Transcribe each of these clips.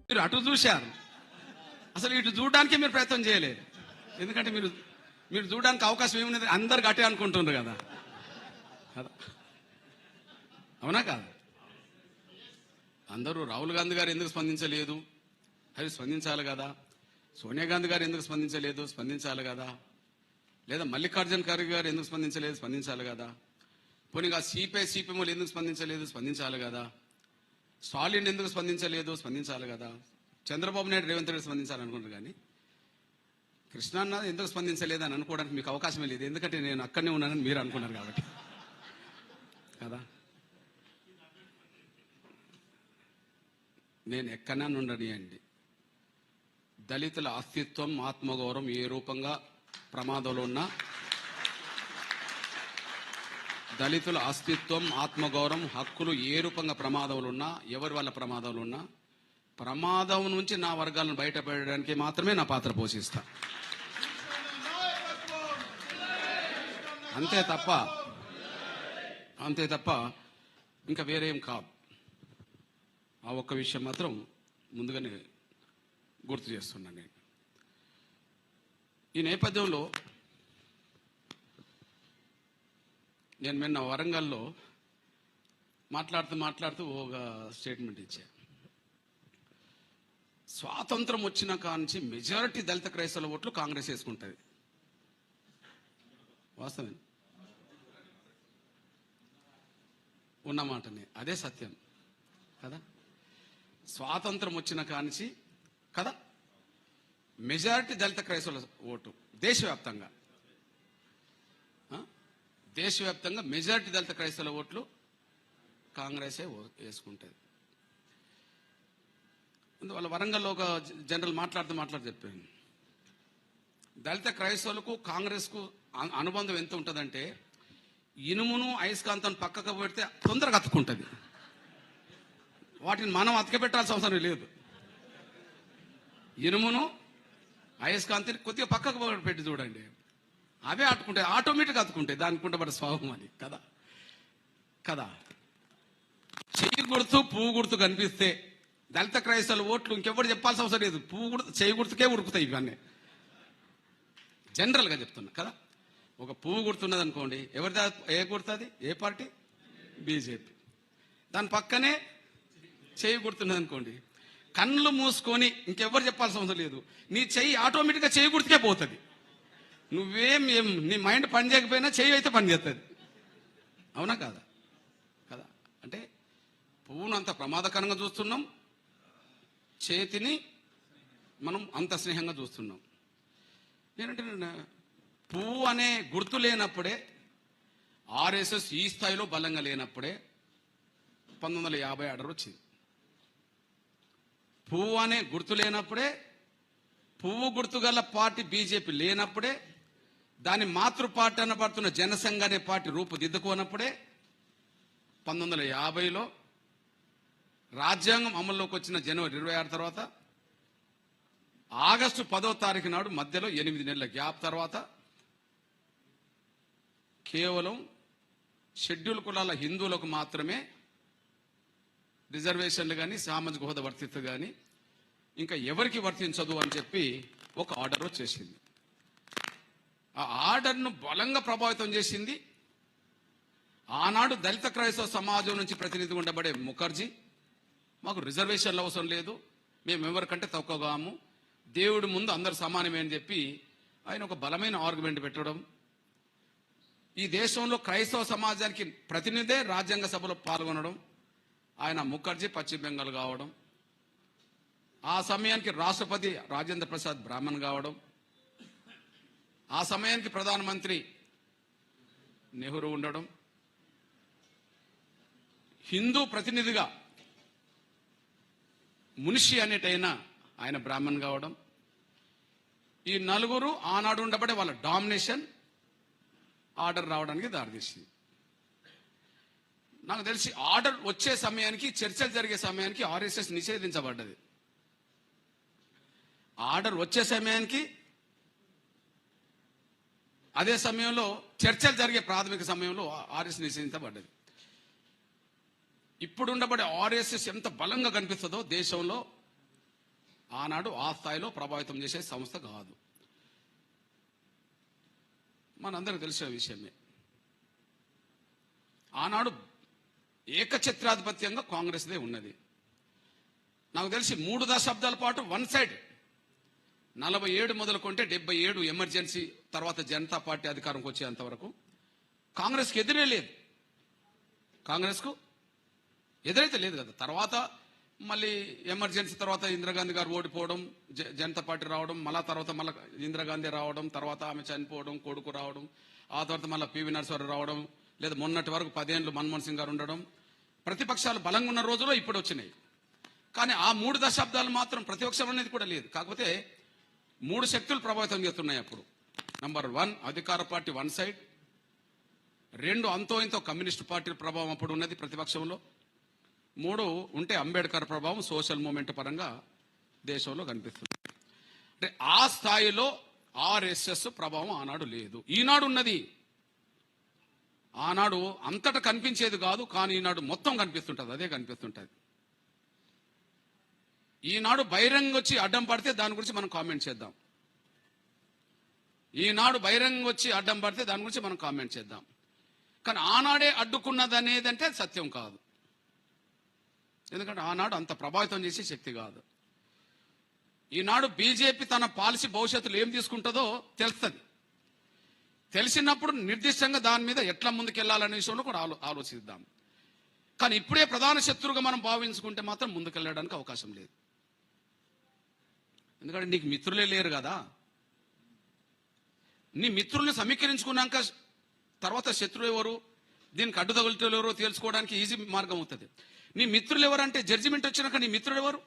మీరు అటు చూశారు, అసలు ఇటు చూడడానికి మీరు ప్రయత్నం చేయలేదు. ఎందుకంటే మీరు చూడడానికి అవకాశం ఏమున్నది? అందరు గట్టే అనుకుంటున్నారు కదా. అవునా కాదు? అందరూ రాహుల్ గాంధీ గారు ఎందుకు స్పందించలేదు, అవి స్పందించాలి కదా. సోనియా గాంధీ గారు ఎందుకు స్పందించలేదు, స్పందించాలి కదా. లేదా మల్లికార్జున ఖర్గే గారు ఎందుకు స్పందించలేదు, స్పందించాలి కదా. పోనీగా సిపిఎంలు ఎందుకు స్పందించలేదు, స్పందించాలి కదా. స్టాలిన్ ఎందుకు స్పందించలేదు, స్పందించాలి కదా. చంద్రబాబు నాయుడు, రేవంత్ రెడ్డి స్పందించాలనుకుంటారు. కానీ కృష్ణాన్న ఎందుకు స్పందించలేదు అని అనుకోవడానికి మీకు అవకాశమే లేదు. ఎందుకంటే నేను అక్కడనే ఉన్నానని మీరు అనుకున్నారు కాబట్టి కదా. నేను ఎక్కడన్నా ఉండనియండి, దళితుల అస్తిత్వం, ఆత్మగౌరవం ఏ రూపంగా ప్రమాదంలో ఉన్నా, దళితుల అస్తిత్వం, ఆత్మగౌరవం, హక్కులు ఏ రూపంగా ప్రమాదంలో ఉన్నా, ఎవరి వల్ల ప్రమాదంలో ఉన్నా, ప్రమాదం నుంచి నా వర్గాలను బయటపడడానికి మాత్రమే నా పాత్ర పోషిస్తా. అంతే తప్ప ఇంకా వేరేం కాదు. ఆ ఒక్క విషయం మాత్రం ముందుగానే గుర్తు చేస్తున్నాను. నేను ఈ నేపథ్యంలో నేను నిన్న వరంగల్లో మాట్లాడుతూ ఒక స్టేట్మెంట్ ఇచ్చా. స్వాతంత్రం వచ్చిన కాంచి మెజారిటీ దళిత క్రైస్తవుల ఓట్లు కాంగ్రెస్ వేసుకుంటుంది. వాస్తవం ఉన్నమాటనే, అదే సత్యం కదా. స్వాతంత్రం వచ్చిన కానించి కదా మెజారిటీ దళిత క్రైస్తవుల ఓటు దేశవ్యాప్తంగా మెజారిటీ దళిత క్రైస్తవుల ఓట్లు కాంగ్రెసే వేసుకుంటుంది. అందువల్ల వరంగల్లో ఒక జనరల్ మాట్లాడుతూ చెప్పాను, దళిత క్రైస్తవులకు కాంగ్రెస్కు అనుబంధం ఎంత ఉంటుందంటే, ఇనుమును అయస్కాంతం పక్కకు పెడితే తొందరగా అతుక్కుంటుంది. వాటిని మనం అతకబెట్టాల్సిన అవసరం లేదు. ఇనుమును అయస్కాంతిని కొద్దిగా పక్కకు పెట్టి చూడండి, అవే అట్టుకుంటాయి, ఆటోమేటిక్గా అతుకుంటాయి. దానికి ఉంటబడ్డ స్వభావం అది కదా. చెయ్యి గుర్తు, పువ్వు గుర్తు కనిపిస్తే దళిత క్రైస్తవుల ఓట్లు ఇంకెవరు చెప్పాల్సిన అవసరం లేదు. పువ్వు గుర్తు, చెయ్యి గుర్తుకే ఉరుకుతాయి. ఇవన్నీ జనరల్గా చెప్తున్నా కదా. ఒక పువ్వు గుర్తున్నది అనుకోండి, ఎవరిది? ఏ గుర్తుంది? ఏ పార్టీ? బీజేపీ. దాని పక్కనే చెయ్యి గుర్తున్నది అనుకోండి, కళ్ళు మూసుకొని ఇంకెవరు చెప్పాల్సిన అవసరం లేదు, నీ చెయ్యి ఆటోమేటిక్గా చెయ్యి గుర్తుకే పోతుంది. నీ మైండ్ పని చేయకపోయినా చెయ్యి అయితే పని చేస్తుంది. అవునా కాదా? కదా. అంటే పువ్వును అంత ప్రమాదకరంగా చూస్తున్నాం, చేతిని మనం అంత స్నేహంగా చూస్తున్నాం. నేనంటే పువ్వు అనే గుర్తు లేనప్పుడే, ఆర్ఎస్ఎస్ ఈ స్థాయిలో బలంగా లేనప్పుడే 1950 ఆర్డర్ వచ్చింది. పువ్వు అనే గుర్తు లేనప్పుడే, పువ్వు గుర్తు గల పార్టీ బీజేపీ లేనప్పుడే, దాని మాతృ పార్టీ అనబడుతున్న జనసంఘ అనే పార్టీ రూపుదిద్దుకోనప్పుడే 1950లో రాజ్యాంగం అమల్లోకి వచ్చిన జనవరి 26 తర్వాత ఆగస్టు 10వ తారీఖు నాడు మధ్యలో 8 నెలల గ్యాప్ తర్వాత కేవలం షెడ్యూల్ కులాల హిందువులకు మాత్రమే రిజర్వేషన్లు కానీ, సామాజిక హోదా వర్తిస్తు కానీ ఇంకా ఎవరికి వర్తించదు అని చెప్పి ఒక ఆర్డర్ వచ్చేసింది. ఆ ఆర్డర్ను బలంగా ప్రభావితం చేసింది ఆనాడు దళిత క్రైస్తవ సమాజం నుంచి ప్రతినిధిగా ఉండబడే ముఖర్జీ. మాకు రిజర్వేషన్లు అవసరం లేదు, మేము ఎవరికంటే తక్కువగాము, దేవుడి ముందు అందరు సమానమే అని చెప్పి ఆయన ఒక బలమైన ఆర్గ్యుమెంట్ పెట్టడం. ఈ దేశంలో క్రైస్తవ సమాజానికి ప్రతినిధే రాజ్యాంగ సభలో పాల్గొనడం. ఆయన ముఖర్జీ పశ్చిమ బెంగాల్ కావడం, ఆ సమయానికి రాష్ట్రపతి రాజేంద్ర ప్రసాద్ బ్రాహ్మణ్ కావడం, ఆ సమయానికి ప్రధానమంత్రి నెహ్రూ ఉండడం, హిందూ ప్రతినిధిగా మున్షి అనేటైనా ఆయన బ్రాహ్మణ్ కావడం, ఈ నలుగురు ఆనాడు ఉండబడే వాళ్ళ డామినేషన్ ఆర్డర్ రావడానికి దారితీసింది. నాకు తెలిసి ఆర్డర్ వచ్చే సమయానికి, చర్చలు జరిగే సమయానికి ఆర్ఎస్ఎస్ నిషేధించబడ్డది. ఆర్డర్ వచ్చే సమయానికి, అదే సమయంలో చర్చలు జరిగే ప్రాథమిక సమయంలో ఆర్ఎస్ నిషేధించబడ్డది. ఇప్పుడు ఉండబడే ఆర్ఎస్ఎస్ ఎంత బలంగా కనిపిస్తుందో దేశంలో ఆనాడు ఆ స్థాయిలో ప్రభావితం చేసే సంస్థ కాదు. మనందరికి తెలిసిన విషయమే. ఆనాడు ఏకఛత్రాధిపత్యంగా కాంగ్రెస్దే ఉన్నది. నాకు తెలిసి 3 దశాబ్దాల పాటు వన్ సైడ్ 47 మొదలుకుంటే 77 ఎమర్జెన్సీ తర్వాత జనతా పార్టీ అధికారంకి వచ్చేంత వరకు కాంగ్రెస్కి ఎదురే లేదు. కాంగ్రెస్కు ఎదురైతే లేదు కదా. తర్వాత మళ్ళీ ఎమర్జెన్సీ తర్వాత ఇందిరాగాంధీ గారు ఓడిపోవడం, జనతా పార్టీ రావడం, మళ్ళా తర్వాత మళ్ళీ ఇందిరాగాంధీ రావడం, తర్వాత ఆమె చనిపోవడం, కొడుకు రావడం, ఆ తర్వాత మళ్ళీ పివి నరసింహారావు రావడం, లేదా మొన్నటి వరకు 10 ఏళ్ళు మన్మోహన్ సింగ్ గారు ఉండడం. ప్రతిపక్షాలు బలంగా ఉన్న రోజుల్లో ఇప్పుడు వచ్చినాయి. కానీ ఆ 3 దశాబ్దాలు మాత్రం ప్రతిపక్షం అనేది కూడా లేదు. కాకపోతే 3 శక్తులు ప్రభావితం చేస్తున్నాయి అప్పుడు. నంబర్ 1 అధికార పార్టీ వన్ సైడ్, 2 అంతో ఇంతో కమ్యూనిస్ట్ పార్టీ ప్రభావం అప్పుడు ఉన్నది ప్రతిపక్షంలో, 3 ఉంటే అంబేద్కర్ ప్రభావం సోషల్ మూవ్మెంట్ పరంగా దేశంలో కనిపిస్తుంది. అంటే ఆ స్థాయిలో ఆర్ఎస్ఎస్ ప్రభావం ఆనాడు లేదు. ఈనాడు ఉన్నది. ఆనాడు అంతటా కనిపించేది కాదు, కానీ ఈనాడు మొత్తం కనిపిస్తుంటది. అదే కనిపిస్తుంటది. ఈనాడు బహిరంగ వచ్చి అడ్డం పడితే దాని గురించి మనం కామెంట్ చేద్దాం. ఈనాడు బహిరంగ వచ్చి అడ్డం పడితే దాని గురించి మనం కామెంట్ చేద్దాం. కానీ ఆనాడే అడ్డుకున్నది అనేదంటే సత్యం కాదు. ఎందుకంటే ఆనాడు అంత ప్రభావితం చేసే శక్తి కాదు. ఈనాడు బీజేపీ తన పాలసీ భవిష్యత్తులో ఏం తీసుకుంటుందో తెలుస్తుంది. తెలిసినప్పుడు నిర్దిష్టంగా దాని మీద ఎట్లా ముందుకెళ్లాలనే విషయంలో కూడా ఆలోచిద్దాం. కానీ ఇప్పుడే ప్రధాన శత్రువుగా మనం భావించుకుంటే మాత్రం ముందుకెళ్ళడానికి అవకాశం లేదు. ఎందుకంటే నీకు మిత్రులే లేరు కదా. నీ మిత్రుల్ని సమీకరించుకున్నాక తర్వాత శత్రువు ఎవరు, దీనికి అడ్డు తగులుటోళ్ళు ఎవరో తెలుసుకోవడానికి ఈజీ మార్గం అవుతుంది. నీ మిత్రులు ఎవరంటే జడ్జిమెంట్ వచ్చినాక నీ మిత్రుడు ఎవరు?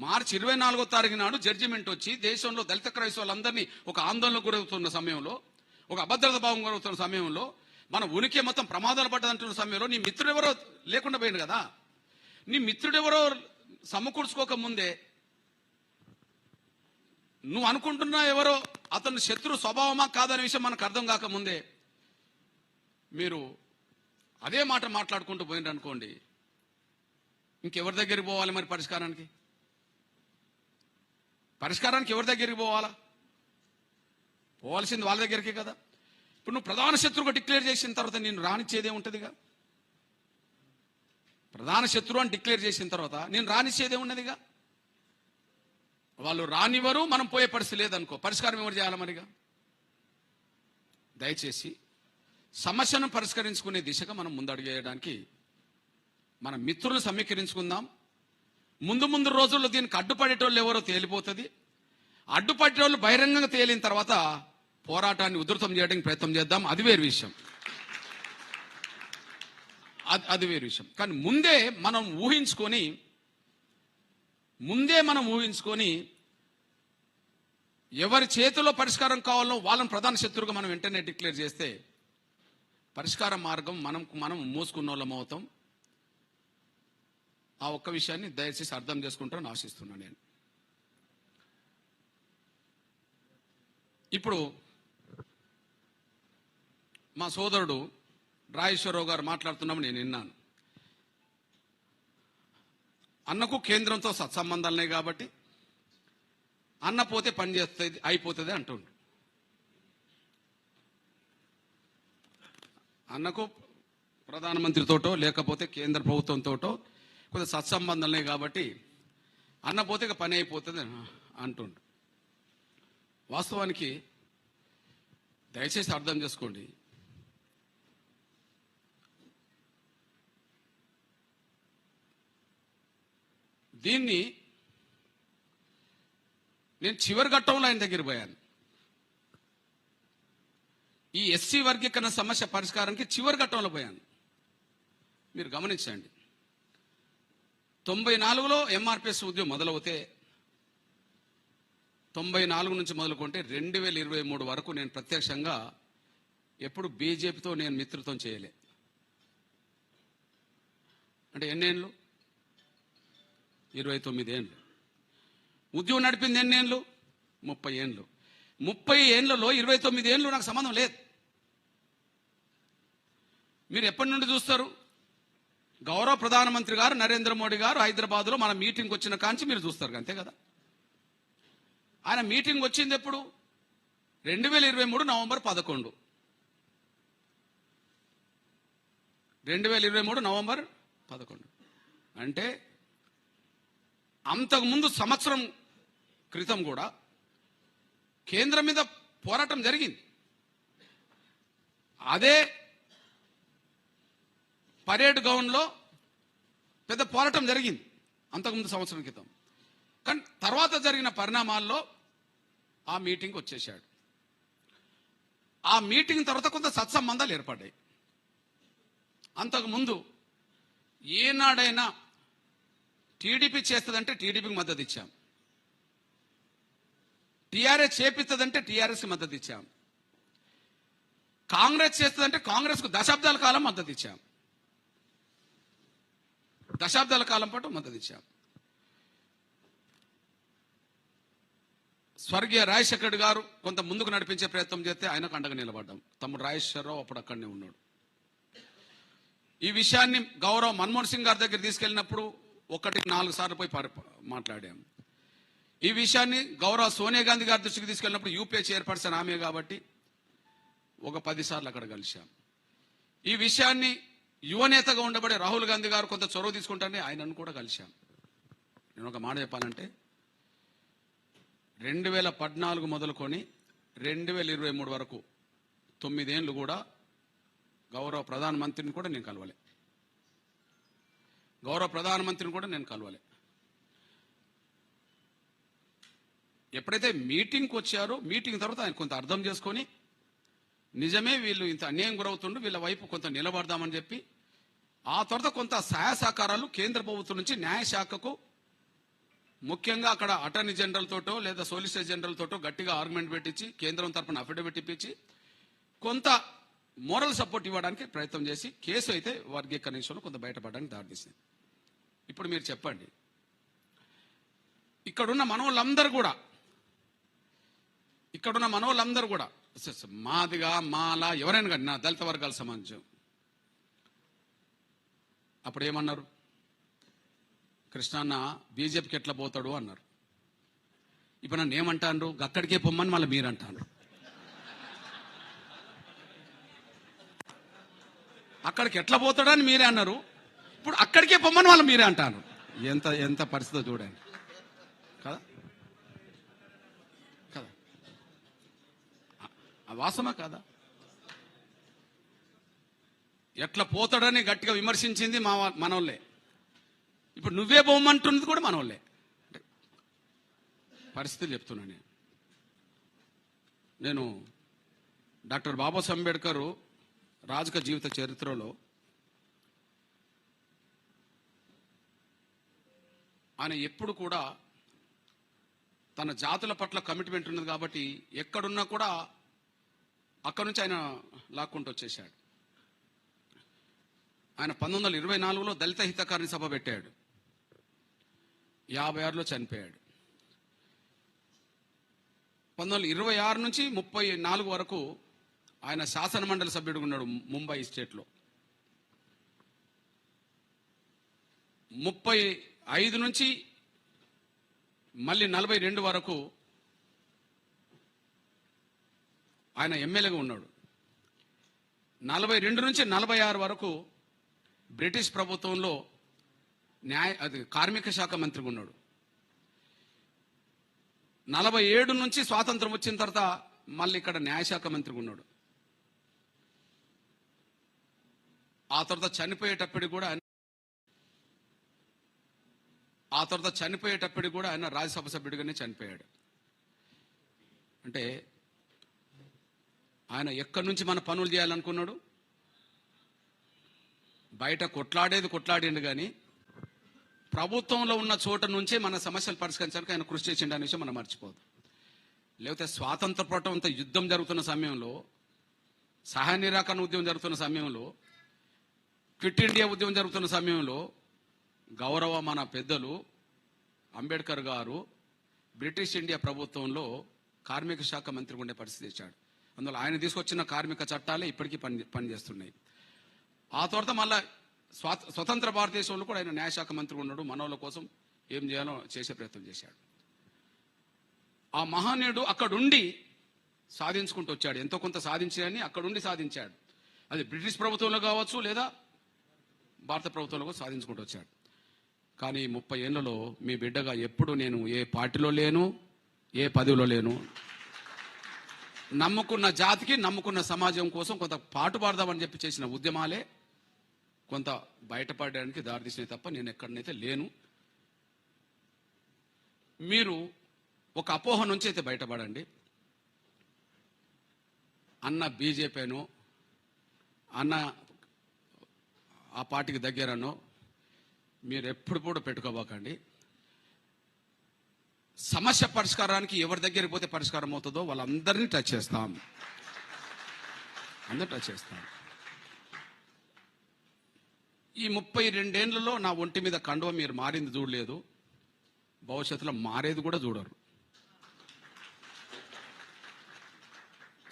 మార్చి 24వ తారీఖు నాడు జడ్జిమెంట్ వచ్చి దేశంలో దళిత క్రైస్తవులందరినీ ఒక ఆందోళనకు గురవుతున్న సమయంలో, ఒక అభద్రత భావం గురవుతున్న సమయంలో, మన ఉనికి మొత్తం ప్రమాదాలు పడ్డదంటున్న సమయంలో నీ మిత్రుడు ఎవరో లేకుండా పోయింది కదా. నీ మిత్రుడు ఎవరో సమకూర్చుకోక ముందే నువ్వు అనుకుంటున్నా ఎవరో అతను శత్రు స్వభావమా కాదనే విషయం మనకు అర్థం కాకముందే మీరు అదే మాట మాట్లాడుకుంటూ పోయిండ్రు అనుకోండి, ఇంకెవరి దగ్గరికి పోవాలి మరి పరిష్కారానికి? పరిష్కారానికి ఎవరి దగ్గరికి పోవాలా? పోవాల్సింది వాళ్ళ దగ్గరికి కదా. ఇప్పుడు నువ్వు ప్రధాన శత్రువుగా డిక్లేర్ చేసిన తర్వాత నేను రానిచ్చేదే ఉంటుందిగా. ప్రధాన శత్రువు అని డిక్లేర్ చేసిన తర్వాత నేను రానిచ్చేదే ఉన్నదిగా. వాళ్ళు రానివ్వరు, మనం పోయే పరిస్థితి లేదనుకో, పరిష్కారం ఎవరు చేయాలి మరిగా? దయచేసి సమస్యను పరిష్కరించుకునే దిశగా మనం ముందడుగేయడానికి మన మిత్రులను సమీకరించుకుందాం. ముందు రోజుల్లో దీనికి అడ్డుపడేటోళ్ళు ఎవరో తేలిపోతుంది. అడ్డుపడేటోళ్ళు బహిరంగంగా తేలిన తర్వాత పోరాటాన్ని ఉధృతం చేయడానికి ప్రయత్నం చేద్దాం. అది వేరు విషయం. అది వేరు విషయం. కానీ ముందే మనం ఊహించుకొని ఎవరి చేతిలో పరిష్కారం కావాలో వాళ్ళని ప్రధాన శత్రువుగా మనం వెంటనే డిక్లేర్ చేస్తే పరిష్కార మార్గం మనం మూసుకున్న వాళ్ళం అవుతాం. ఆ ఒక్క విషయాన్ని దయచేసి అర్థం చేసుకుంటారని ఆశిస్తున్నాను నేను. ఇప్పుడు మా సోదరుడు రాజేశ్వరరావు గారు మాట్లాడుతున్నాము నేను విన్నాను. అన్నకు కేంద్రంతో సత్సంబంధాలున్నాయి కాబట్టి అన్న పోతే పని చేస్తుంది అయిపోతుంది అంటుండు. అన్నకు ప్రధానమంత్రితోటో లేకపోతే కేంద్ర ప్రభుత్వంతోటో కొద్దిగా సత్సంబంధాలున్నాయి కాబట్టి అన్న పోతే ఇక పని అయిపోతుంది అంటుండు. వాస్తవానికి దయచేసి అర్థం చేసుకోండి, దీన్ని నేను చివరి ఘట్టంలో ఆయన దగ్గర పోయాను. ఈ ఎస్సీ వర్గీకరణ సమస్య పరిష్కారానికి చివరి ఘట్టంలో పోయాను. మీరు గమనించండి, 94లో ఎంఆర్పిఎస్ ఉద్యమం మొదలవుతే 94 నుంచి మొదలుకుంటే 2023 వరకు నేను ప్రత్యక్షంగా ఎప్పుడు బీజేపీతో నేను మిత్రత్వం చేయలే. అంటే ఎన్నేళ్ళు? 29 ఏళ్ళు. ఉద్యమం నడిపింది ఎన్నేళ్ళు? 30 ఏళ్ళు. 30 ఏళ్లలో 29 ఏళ్ళు నాకు సంబంధం లేదు. మీరు ఎప్పటి నుండి చూస్తారు? గౌరవ ప్రధానమంత్రి గారు నరేంద్ర మోడీ గారు హైదరాబాద్లో మన మీటింగ్ వచ్చిన కాంచి మీరు చూస్తారు అంతే కదా. ఆయన మీటింగ్ వచ్చింది ఎప్పుడు? 2023 నవంబర్ 11. 2023 నవంబర్ 11 అంటే అంతకుముందు సంవత్సరం క్రితం కూడా కేంద్రం మీద పోరాటం జరిగింది. అదే పరేడ్ గ్రౌండ్లో పెద్ద పోరాటం జరిగింది అంతకుముందు సంవత్సరం క్రితం. కానీ తర్వాత జరిగిన పరిణామాల్లో ఆ మీటింగ్ వచ్చేసాడు. ఆ మీటింగ్ తర్వాత కొంత సత్సంబంధాలు ఏర్పడ్డాయి. అంతకుముందు ఏనాడైనా టీడీపీ చేస్తుందంటే టీడీపీకి మద్దతు ఇచ్చాం, టీఆర్ఎస్ చేపిస్తుందంటే టీఆర్ఎస్కి మద్దతు ఇచ్చాం, కాంగ్రెస్ చేస్తుందంటే కాంగ్రెస్కు దశాబ్దాల కాలం మద్దతు ఇచ్చాం, దశాబ్దాల కాలం పాటు మద్దతు ఇచ్చాం. స్వర్గీయ రాజశేఖర్ గారు కొంత ముందుకు నడిపించే ప్రయత్నం చేస్తే ఆయనకు అండగా నిలబడ్డాం. తమ్ముడు రాజేశ్వరరావు అప్పుడు అక్కడనే ఉన్నాడు. ఈ విషయాన్ని గౌరవ మన్మోహన్ సింగ్ గారి దగ్గర తీసుకెళ్ళినప్పుడు 1-4 సార్లు పోయి మాట్లాడాం. ఈ విషయాన్ని గౌరవ సోనియా గాంధీ గారి దృష్టికి తీసుకెళ్ళినప్పుడు యూపీఏ చైర్పర్సన్ ఆమె కాబట్టి 10 సార్లు అక్కడ కలిశాం. ఈ విషయాన్ని యువనేతగా ఉండబడే రాహుల్ గాంధీ గారు కొంత చొరవ తీసుకుంటానే ఆయనను కూడా కలిశాం. నేను ఒక మాట చెప్పాలంటే 2014 మొదలుకొని 2023 వరకు 9 ఏళ్ళు కూడా గౌరవ ప్రధానమంత్రిని కూడా నేను కలవలే. ఎప్పుడైతే మీటింగ్కి వచ్చారో మీటింగ్ తర్వాత ఆయన కొంత అర్థం చేసుకొని నిజమే వీళ్ళు ఇంత అన్యాయం గురవుతుండ్రు, వీళ్ళ వైపు కొంత నిలబడదామని చెప్పి ఆ తర్వాత కొంత సహాయ సహకారాలు కేంద్ర ప్రభుత్వం నుంచి న్యాయశాఖకు, ముఖ్యంగా అక్కడ అటార్నీ జనరల్ తోటో లేదా సోలిసిటర్ జనరల్ తోటో గట్టిగా ఆర్గ్యుమెంట్ పెట్టించి కేంద్రం తరఫున అఫిడవిట్ ఇప్పించి కొంత మోరల్ సపోర్ట్ ఇవ్వడానికి ప్రయత్నం చేసి కేసు అయితే వర్గీకరణ విషయంలో కొంత బయటపడడానికి దారితీసింది. ఇప్పుడు మీరు చెప్పండి, ఇక్కడున్న మనోళ్ళందరూ కూడా మాదిగా మాల ఎవరైనా కానీ నా దళిత వర్గాల సమాజం అప్పుడు ఏమన్నారు? కృష్ణన్న బీజేపీకి ఎట్లా పోతాడు అన్నారు. ఇప్పుడు నన్ను ఏమంటాను? అక్కడికే పొమ్మని మళ్ళీ మీరు అంటాను. అక్కడికి ఎట్లా పోతాడని మీరే అన్నారు, ఇప్పుడు అక్కడికే పొమ్మని వాళ్ళు మీరే అంటాను. ఎంత పరిస్థితి చూడండి కదా. వాస్తవమా కాదా? ఎట్లా పోతాడని గట్టిగా విమర్శించింది మనోళ్ళే. ఇప్పుడు నువ్వే పోమంటున్నది కూడా మనోళ్ళే. పరిస్థితులు చెప్తున్నాను నేను. డాక్టర్ బాబాసాహెబ్ అంబేద్కర్ రాజకీయ జీవిత చరిత్రలో ఆయన ఎప్పుడు కూడా తన జాతుల పట్ల కమిట్మెంట్ ఉన్నది కాబట్టి ఎక్కడున్నా కూడా అక్కడి నుంచి ఆయన లాక్కుంటూ వచ్చేసాడు. ఆయన 1924లో దళిత హితకారిణి సభ పెట్టాడు. 56లో చనిపోయాడు. 1926 నుంచి 34 వరకు ఆయన శాసన మండలి సభ్యుడిగా ఉన్నాడు ముంబై స్టేట్లో. 35 నుంచి మళ్ళీ 42 వరకు ఆయన ఎమ్మెల్యేగా ఉన్నాడు. 42 నుంచి 46 వరకు బ్రిటిష్ ప్రభుత్వంలో కార్మిక శాఖ మంత్రిగా ఉన్నాడు. 47 నుంచి స్వాతంత్రం వచ్చిన తర్వాత మళ్ళీ ఇక్కడ న్యాయశాఖ మంత్రిగా ఉన్నాడు. ఆ తర్వాత చనిపోయేటప్పటికి కూడా ఆయన రాజ్యసభ సభ్యుడిగానే చనిపోయాడు. అంటే ఆయన ఎక్కడి నుంచి మన పనులు చేయాలనుకున్నాడు? బయట కొట్లాడిండు కానీ ప్రభుత్వంలో ఉన్న చోట నుంచే మన సమస్యలు పరిష్కరించడానికి ఆయన కృషి చేసిండు అనే విషయం మనం మర్చిపోదు. లేకపోతే స్వాతంత్ర పోరాటం అంత యుద్ధం జరుగుతున్న సమయంలో, సహాయ నిరాకరణ ఉద్యమం జరుగుతున్న సమయంలో, క్విట్ ఇండియా ఉద్యమం జరుగుతున్న సమయంలో గౌరవ మన పెద్దలు అంబేద్కర్ గారు బ్రిటిష్ ఇండియా ప్రభుత్వంలో కార్మిక శాఖ మంత్రిగా ఉండే పరిస్థితి ఇచ్చాడు. అందులో ఆయన తీసుకొచ్చిన కార్మిక చట్టాలే ఇప్పటికీ పనిచేస్తున్నాయి. ఆ తర్వాత మళ్ళా స్వతంత్ర భారతదేశంలో కూడా ఆయన న్యాయశాఖ మంత్రి ఉన్నాడు. మనోళ్ళ కోసం ఏం చేయాలో చేసే ప్రయత్నం చేశాడు. ఆ మహానీయుడు అక్కడుండి సాధించుకుంటూ వచ్చాడు. ఎంతో కొంత సాధించాడని అక్కడుండి సాధించాడు. అది బ్రిటిష్ ప్రభుత్వంలో కావచ్చు, లేదా భారత ప్రభుత్వంలో కూడా సాధించుకుంటూ వచ్చాడు. కానీ 30 ఏళ్లలో మీ బిడ్డగా ఎప్పుడు నేను ఏ పార్టీలో లేను, ఏ పదవిలో లేను. నమ్ముకున్న జాతికి, నమ్ముకున్న సమాజం కోసం కొంత పాటుపడదామని చెప్పి చేసిన ఉద్యమాలే కొంత బయటపడడానికి దారితీసినాయి తప్ప నేను ఎక్కడనైతే లేను. మీరు ఒక అపోహ నుంచి అయితే బయటపడండి. అన్న బీజేపీనో, అన్న ఆ పార్టీకి దగ్గరనో మీరు ఎప్పుడు కూడా పెట్టుకోబోకండి. సమస్య పరిష్కారానికి ఎవరి దగ్గరికి పోతే పరిష్కారం అవుతుందో వాళ్ళందరినీ టచ్ చేస్తాం. అందరూ టచ్ చేస్తాం. ఈ 32 ఏళ్లలో నా ఒంటి మీద కండువ మీరు మారింది చూడలేదు. భవిష్యత్తులో మారేది కూడా చూడరు.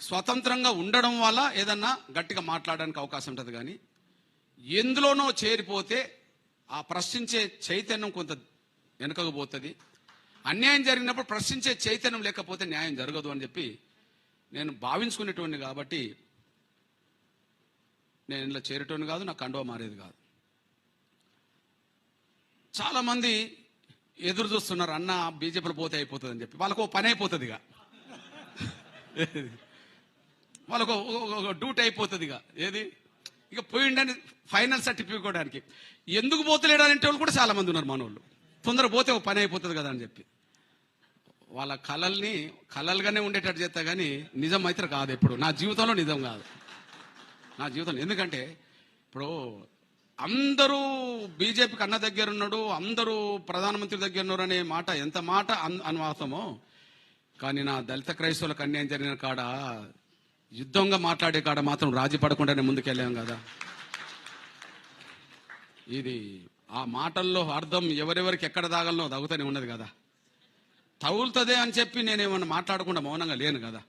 స్వతంత్రంగా ఉండడం వల్ల ఏదన్నా గట్టిగా మాట్లాడడానికి అవకాశం ఉంటుంది. కానీ ఎందులోనో చేరిపోతే ఆ ప్రశ్నించే చైతన్యం కొంత వెనుకకు పోతుంది. అన్యాయం జరిగినప్పుడు ప్రశ్నించే చైతన్యం లేకపోతే న్యాయం జరగదు అని చెప్పి నేను భావించుకునేటోడిని. కాబట్టి నేను ఇంట్లో చేరేటోని కాదు, నా కండువ మారేది కాదు. చాలా మంది ఎదురు చూస్తున్నారు, అన్న బీజేపీలో పోతే అయిపోతుంది అని చెప్పి. వాళ్ళకు పని అయిపోతుంది, ఇక వాళ్ళకు డ్యూటీ అయిపోతుంది. ఏది ఇక పోయిండని ఫైనల్ సర్టిఫికేట్ ఇవ్వడానికి. ఎందుకు పోతలేడు అంటే వాళ్ళు కూడా చాలా మంది ఉన్నారు. మనోళ్ళు తొందర పోతే ఒక పని అయిపోతుంది కదా అని చెప్పి వాళ్ళ కలలుగానే ఉండేటట్టు చేస్తా, కానీ నిజం అయితే కాదు. ఎప్పుడు నా జీవితంలో నిజం కాదు. నా జీవితంలో ఎందుకంటే ఇప్పుడు అందరూ బీజేపీకి అన్న దగ్గర ఉన్నాడు, అందరూ ప్రధానమంత్రి దగ్గర ఉన్నారు అనే మాట ఎంత మాట అనువాసమో, కానీ నా దళిత క్రైస్తవులకు అన్యాయం జరిగిన కాడ యుద్ధంగా మాట్లాడే కాడ మాత్రం రాజీ పడకుండానే ముందుకెళ్ళాం కదా. ఇది ఆ మాటల్లో అర్థం ఎవరెవరికి ఎక్కడ దాగలనో తగుతూనే ఉన్నది కదా. తగులుతుందే అని చెప్పి నేనేమన్నా మాట్లాడకుండా మౌనంగా లేను కదా.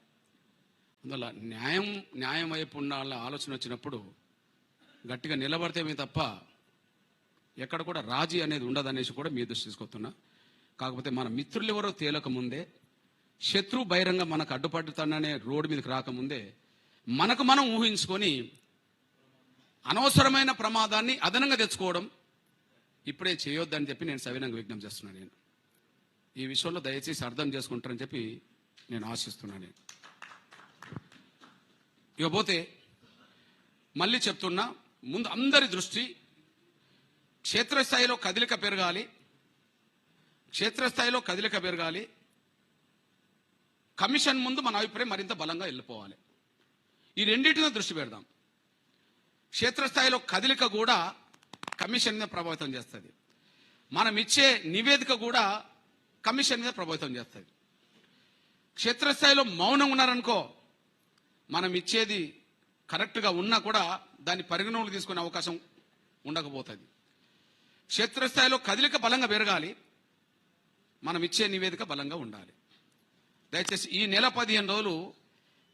అందువల్ల న్యాయం వైపు ఉన్న ఆలోచన వచ్చినప్పుడు గట్టిగా నిలబడితేమే తప్ప ఎక్కడ కూడా రాజీ అనేది ఉండదనేసి కూడా మీ దృష్టి తీసుకొస్తున్నా. కాకపోతే మన మిత్రులు ఎవరో తేలక ముందే, శత్రు బహిరంగ మనకు అడ్డుపడుతాననే రోడ్డు మీదకి రాకముందే మనకు మనం ఊహించుకొని అనవసరమైన ప్రమాదాన్ని అదనంగా తెచ్చుకోవడం ఇప్పుడే చేయొద్దని చెప్పి నేను సవినంగా విజ్ఞప్తి చేస్తున్నాను. నేను ఈ విషయంలో దయచేసి అర్థం చేసుకుంటారని చెప్పి నేను ఆశిస్తున్నాను. ఇకపోతే మళ్ళీ చెప్తున్నా, ముందు అందరి దృష్టి క్షేత్రస్థాయిలో కదలిక పెరగాలి. క్షేత్రస్థాయిలో కదలిక పెరగాలి. కమిషన్ ముందు మన అభిప్రాయం మరింత బలంగా వెళ్ళిపోవాలి. ఈ రెండింటిని దృష్టి పెడదాం. క్షేత్రస్థాయిలో కదలిక కూడా కమిషన్ మీద ప్రభావితం చేస్తుంది. మనం ఇచ్చే నివేదిక కూడా కమిషన్ మీద ప్రభావితం చేస్తుంది. క్షేత్రస్థాయిలో మౌనం ఉన్నారనుకో, మనం ఇచ్చేది కరెక్ట్గా ఉన్నా కూడా దాన్ని పరిగణనలోకి తీసుకునే అవకాశం ఉండకపోతుంది. క్షేత్రస్థాయిలో కదలిక బలంగా పెరగాలి, మనం ఇచ్చే నివేదిక బలంగా ఉండాలి. దయచేసి ఈ నెల 15 రోజులు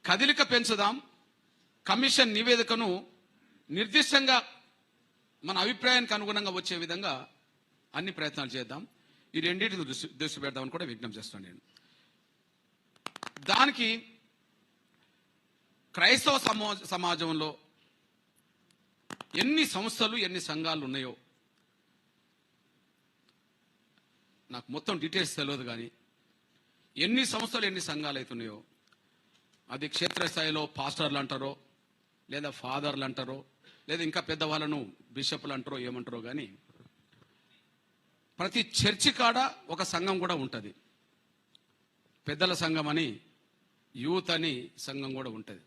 కదలిక పెంచుదాం. కమిషన్ నివేదికను నిర్దిష్టంగా మన అభిప్రాయానికి అనుగుణంగా వచ్చే విధంగా అన్ని ప్రయత్నాలు చేద్దాం. ఈ రెండింటిని దృష్టి పెడదామని కూడా విజ్ఞప్తి చేస్తాను నేను. దానికి క్రైస్తవ సమాజంలో ఎన్ని సంస్థలు, ఎన్ని సంఘాలు ఉన్నాయో నాకు మొత్తం డీటెయిల్స్ తెలియదు. కానీ ఎన్ని సంస్థలు, ఎన్ని సంఘాలు అవుతున్నాయో అది క్షేత్రస్థాయిలో పాస్టర్లు అంటారో, లేదా ఫాదర్లు అంటారో, లేదా ఇంకా పెద్దవాళ్ళను బిషప్లు అంటారో ఏమంటారో, కానీ ప్రతి చర్చి కాడ ఒక సంఘం కూడా ఉంటుంది. పెద్దల సంఘం అని, యూత్ అని సంఘం కూడా ఉంటుంది.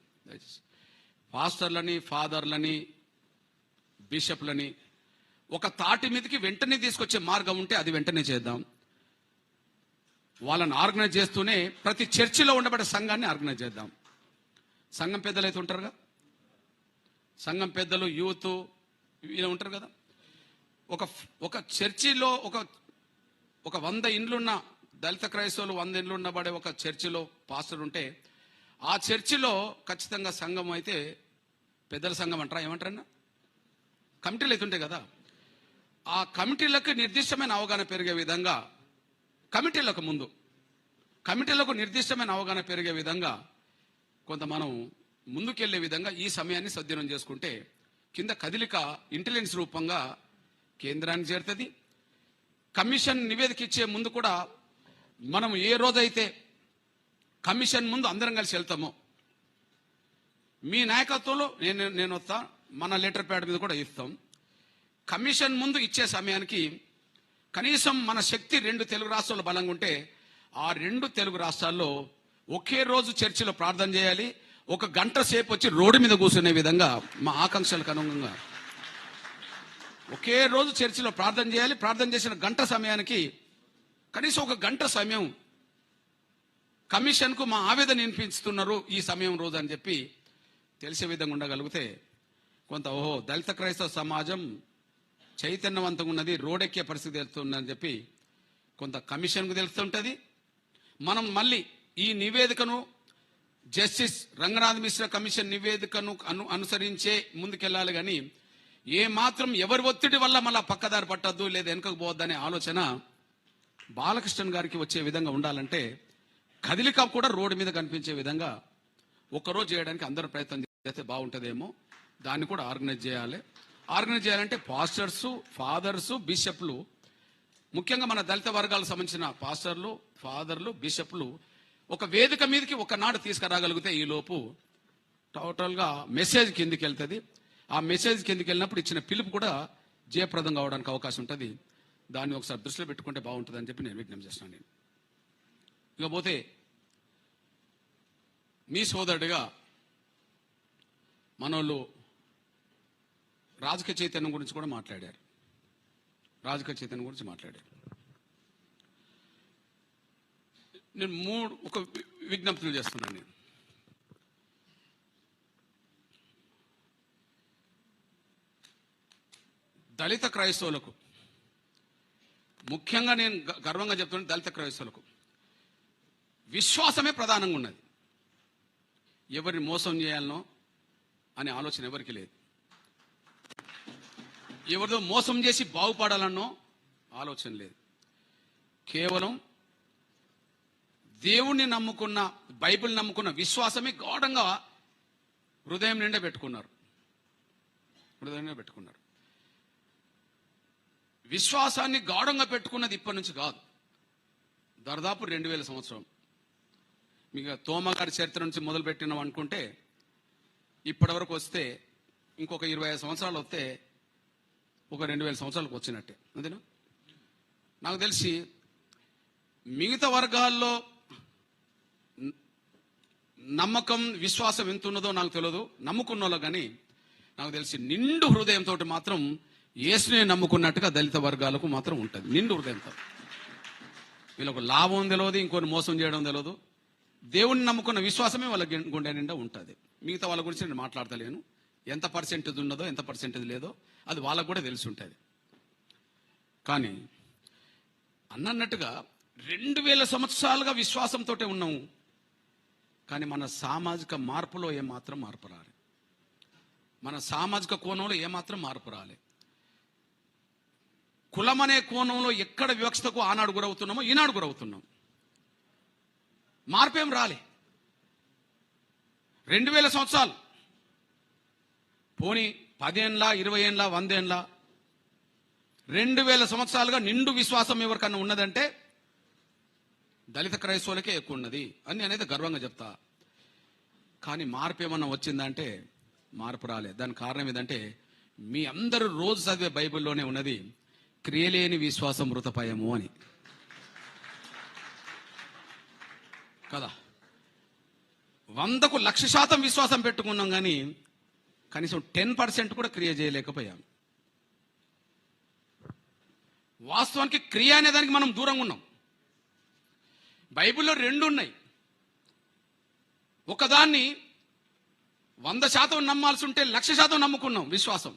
పాస్టర్లని, ఫాదర్లని, బిషప్లని ఒక తాటి మీదకి వెంటనే తీసుకొచ్చే మార్గం ఉంటే అది వెంటనే చేద్దాం. వాళ్ళని ఆర్గనైజ్ చేస్తూనే ప్రతి చర్చిలో ఉండబడే సంఘాన్ని ఆర్గనైజ్ చేద్దాం. సంఘం పెద్దలు అయితే ఉంటారుగా, సంఘం పెద్దలు, యూత్ ఇలా ఉంటారు కదా. ఒక చర్చిలో ఒక 100 ఇండ్లున్న దళిత క్రైస్తవులు 100 ఇండ్లు ఉండబడే ఒక చర్చిలో పాస్టర్ ఉంటే ఆ చర్చిలో ఖచ్చితంగా సంఘం అయితే పెద్దల సంఘం అంటారా, ఏమంటారన్నా? కమిటీలు అయితే ఉంటాయి కదా, ఆ కమిటీలకు నిర్దిష్టమైన అవగాహన పెరిగే విధంగా కమిటీలకు నిర్దిష్టమైన అవగాహన పెరిగే విధంగా కొంత మనం ముందుకెళ్లే విధంగా ఈ సమయాన్ని సద్వినియోగం చేసుకుంటే కింద కదిలిక ఇంటెలిజెన్స్ రూపంగా కేంద్రానికి చేరుతుంది. కమిషన్ నివేదిక ఇచ్చే ముందు కూడా మనం ఏ రోజైతే కమిషన్ ముందు అందరం కలిసి వెళ్తామో, మీ నాయకత్వంలో నేను వస్తా, మన లెటర్ ప్యాడ్ మీద కూడా ఇస్తాం. కమిషన్ ముందు ఇచ్చే సమయానికి కనీసం మన శక్తి 2 తెలుగు రాష్ట్రాల్లో బలంగా ఉంటే ఆ 2 తెలుగు రాష్ట్రాల్లో ఒకే రోజు చర్చిలో ప్రార్థన చేయాలి. 1 గంట సేపు వచ్చి రోడ్డు మీద కూర్చునే విధంగా మా ఆకాంక్షలకు అనుగుణంగా ఒకే రోజు చర్చిలో ప్రార్థన చేయాలి. ప్రార్థన చేసిన గంట సమయానికి కనీసం 1 గంట సమయం కమిషన్కు మా ఆవేదన వినిపిస్తున్నారు ఈ సమయం రోజు అని చెప్పి తెలిసే విధంగా ఉండగలిగితే కొంత దళిత క్రైస్తవ సమాజం చైతన్యవంతంగా ఉన్నది, రోడెక్కే పరిస్థితి తెలుస్తుందని చెప్పి కొంత కమిషన్కు తెలుస్తుంటుంది. మనం మళ్ళీ ఈ నివేదికను జస్టిస్ రంగనాథ్ మిశ్రా కమిషన్ నివేదికను అనుసరించే ముందుకెళ్ళాలి. కానీ ఏ మాత్రం ఎవరి ఒత్తిడి వల్ల మళ్ళా పక్కదారి పట్టద్దు లేదా వెనుకకు పోవద్దనే ఆలోచన బాలకృష్ణన్ గారికి వచ్చే విధంగా ఉండాలంటే కదిలిక కూడా రోడ్డు మీద కనిపించే విధంగా ఒక్కరోజు చేయడానికి అందరూ ప్రయత్నం చేస్తే బాగుంటుందేమో. దాన్ని కూడా ఆర్గనైజ్ చేయాలంటే పాస్టర్స్, ఫాదర్స్, బిషప్లు, ముఖ్యంగా మన దళిత వర్గాలకు సంబంధించిన పాస్టర్లు, ఫాదర్లు, బిషప్లు ఒక వేదిక మీదకి ఒకనాడు తీసుకురాగలిగితే ఈ లోపు టోటల్గా మెసేజ్ కిందికి వెళ్తుంది. ఆ మెసేజ్ కిందికి వెళ్ళినప్పుడు ఇచ్చిన పిలుపు కూడా జయప్రదం కావడానికి అవకాశం ఉంటుంది. దాన్ని ఒకసారి దృష్టిలో పెట్టుకుంటే బాగుంటుంది అని చెప్పి నేను విజ్ఞప్తి చేస్తున్నాను. ఇకపోతే మీ సోదరుడిగా మనోళ్ళు రాజకీయ చైతన్యం గురించి కూడా మాట్లాడారు. నేను ఒక విజ్ఞప్తులు చేస్తున్నాను. నేను దళిత క్రైస్తవులకు ముఖ్యంగా నేను గర్వంగా చెప్తున్నాను, దళిత క్రైస్తవులకు విశ్వాసమే ప్రధానంగా ఉన్నది. ఎవరిని మోసం చేయాలనో అనే ఆలోచన ఎవరికి లేదు. ఎవరితో మోసం చేసి బాగుపడాలన్నో ఆలోచన లేదు. కేవలం దేవుణ్ణి నమ్ముకున్న, బైబిల్ నమ్ముకున్న విశ్వాసమే గాఢంగా హృదయం నిండా పెట్టుకున్నారు. విశ్వాసాన్ని గాఢంగా పెట్టుకున్నది ఇప్పటి నుంచి కాదు, దాదాపు 2000 సంవత్సరం. మీకు తోమగారి చరిత్ర నుంచి మొదలుపెట్టినాం అనుకుంటే ఇప్పటి వరకు వస్తే ఇంకొక 25 సంవత్సరాలు వస్తే ఒక 2000 సంవత్సరాలకు వచ్చినట్టే. అంతేనా? నాకు తెలిసి మిగతా వర్గాల్లో నమ్మకం, విశ్వాసం ఎంత ఉన్నదో నాకు తెలియదు, నమ్ముకున్న వాళ్ళు. కానీ నాకు తెలిసి నిండు హృదయంతో మాత్రం యేసునే నమ్ముకున్నట్టుగా దళిత వర్గాలకు మాత్రం ఉంటుంది. నిండు హృదయంతో. వీళ్ళకు లాభం తెలియదు, ఇంకొని మోసం చేయడం తెలియదు. దేవుణ్ణి నమ్ముకున్న విశ్వాసమే వాళ్ళ గుండె నిండా ఉంటుంది. మిగతా వాళ్ళ గురించి నేను మాట్లాడతలేను. ఎంత పర్సెంటేజ్ ఉన్నదో, ఎంత పర్సెంటేజ్ లేదో అది వాళ్ళకు కూడా తెలిసి ఉంటుంది. కానీ అన్నట్టుగా 2000 సంవత్సరాలుగా విశ్వాసంతో ఉన్నాము. కానీ మన సామాజిక మార్పులో ఏమాత్రం మార్పు రాలే. మన సామాజిక కోణంలో ఏమాత్రం మార్పు రాలే. కులం అనే కోణంలో ఎక్కడ వివక్షతకు ఆనాడు గురవుతున్నామో ఈనాడు గురవుతున్నాం. మార్పేం రాలే. 2000 సంవత్సరాలు పోనీ 10 ఏళ్ళ, 20 ఏళ్ళ, 100 ఏళ్ళ, 2000 సంవత్సరాలుగా నిండు విశ్వాసం ఎవరికన్నా ఉన్నదంటే దళిత క్రైస్తవులకే ఎక్కువ ఉన్నది అని నేనైతే గర్వంగా చెప్తా. కానీ మార్పు ఏమన్నా వచ్చిందంటే మార్పు రాలే. దానికి కారణం ఏదంటే మీ అందరూ రోజు చదివే బైబిల్లోనే ఉన్నది, క్రియలేని విశ్వాసం మృతపయము అని కదా. 100కు 1,00,000% విశ్వాసం పెట్టుకున్నాం, కానీ కనీసం 10% కూడా క్రియ చేయలేకపోయాం. వాస్తవానికి క్రియ అనే దానికి మనం దూరంగా ఉన్నాం. బైబిల్లో 2 ఉన్నాయి. ఒకదాన్ని 100% నమ్మాల్సి ఉంటే 1,00,000% నమ్ముకున్నాం విశ్వాసం.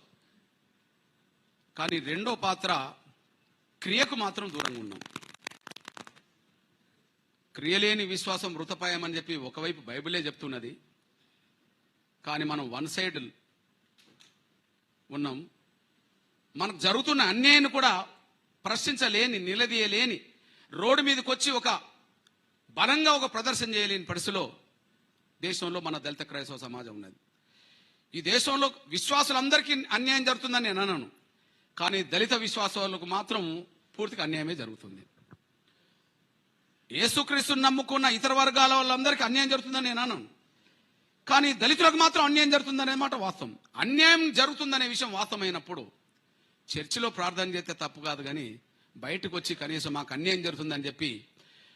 కానీ రెండో పాత్ర క్రియకు మాత్రం దూరంగా ఉన్నాం. క్రియలేని విశ్వాసం మృతపాయం అని చెప్పి ఒకవైపు బైబిలే చెప్తున్నది, కానీ మనం 1 సైడ్ ఉన్నాం. మనకు జరుగుతున్న అన్యాయాన్ని కూడా ప్రశ్నించలేని, నిలదీయలేని, రోడ్డు మీదకి వచ్చి ఒక బలంగా ఒక ప్రదర్శన చేయలేని పరిస్థితిలో దేశంలో మన దళిత క్రైస్తవ సమాజం ఉన్నది. ఈ దేశంలో విశ్వాసులందరికీ అన్యాయం జరుగుతుందని నేను అనను, కానీ దళిత విశ్వాసాలకు మాత్రం పూర్తిగా అన్యాయమే జరుగుతుంది. యేసుక్రీస్తుని నమ్ముకున్న ఇతర వర్గాల వాళ్ళందరికీ అన్యాయం జరుగుతుందని నేను అనను, కానీ దళితులకు మాత్రం అన్యాయం జరుగుతుందనే మాట వాస్తవం. అన్యాయం జరుగుతుందనే విషయం వాస్తవమైనప్పుడు చర్చిలో ప్రార్థన చేస్తే తప్పు కాదు, కానీ బయటకు వచ్చి కనీసం మాకు అన్యాయం జరుగుతుందని చెప్పి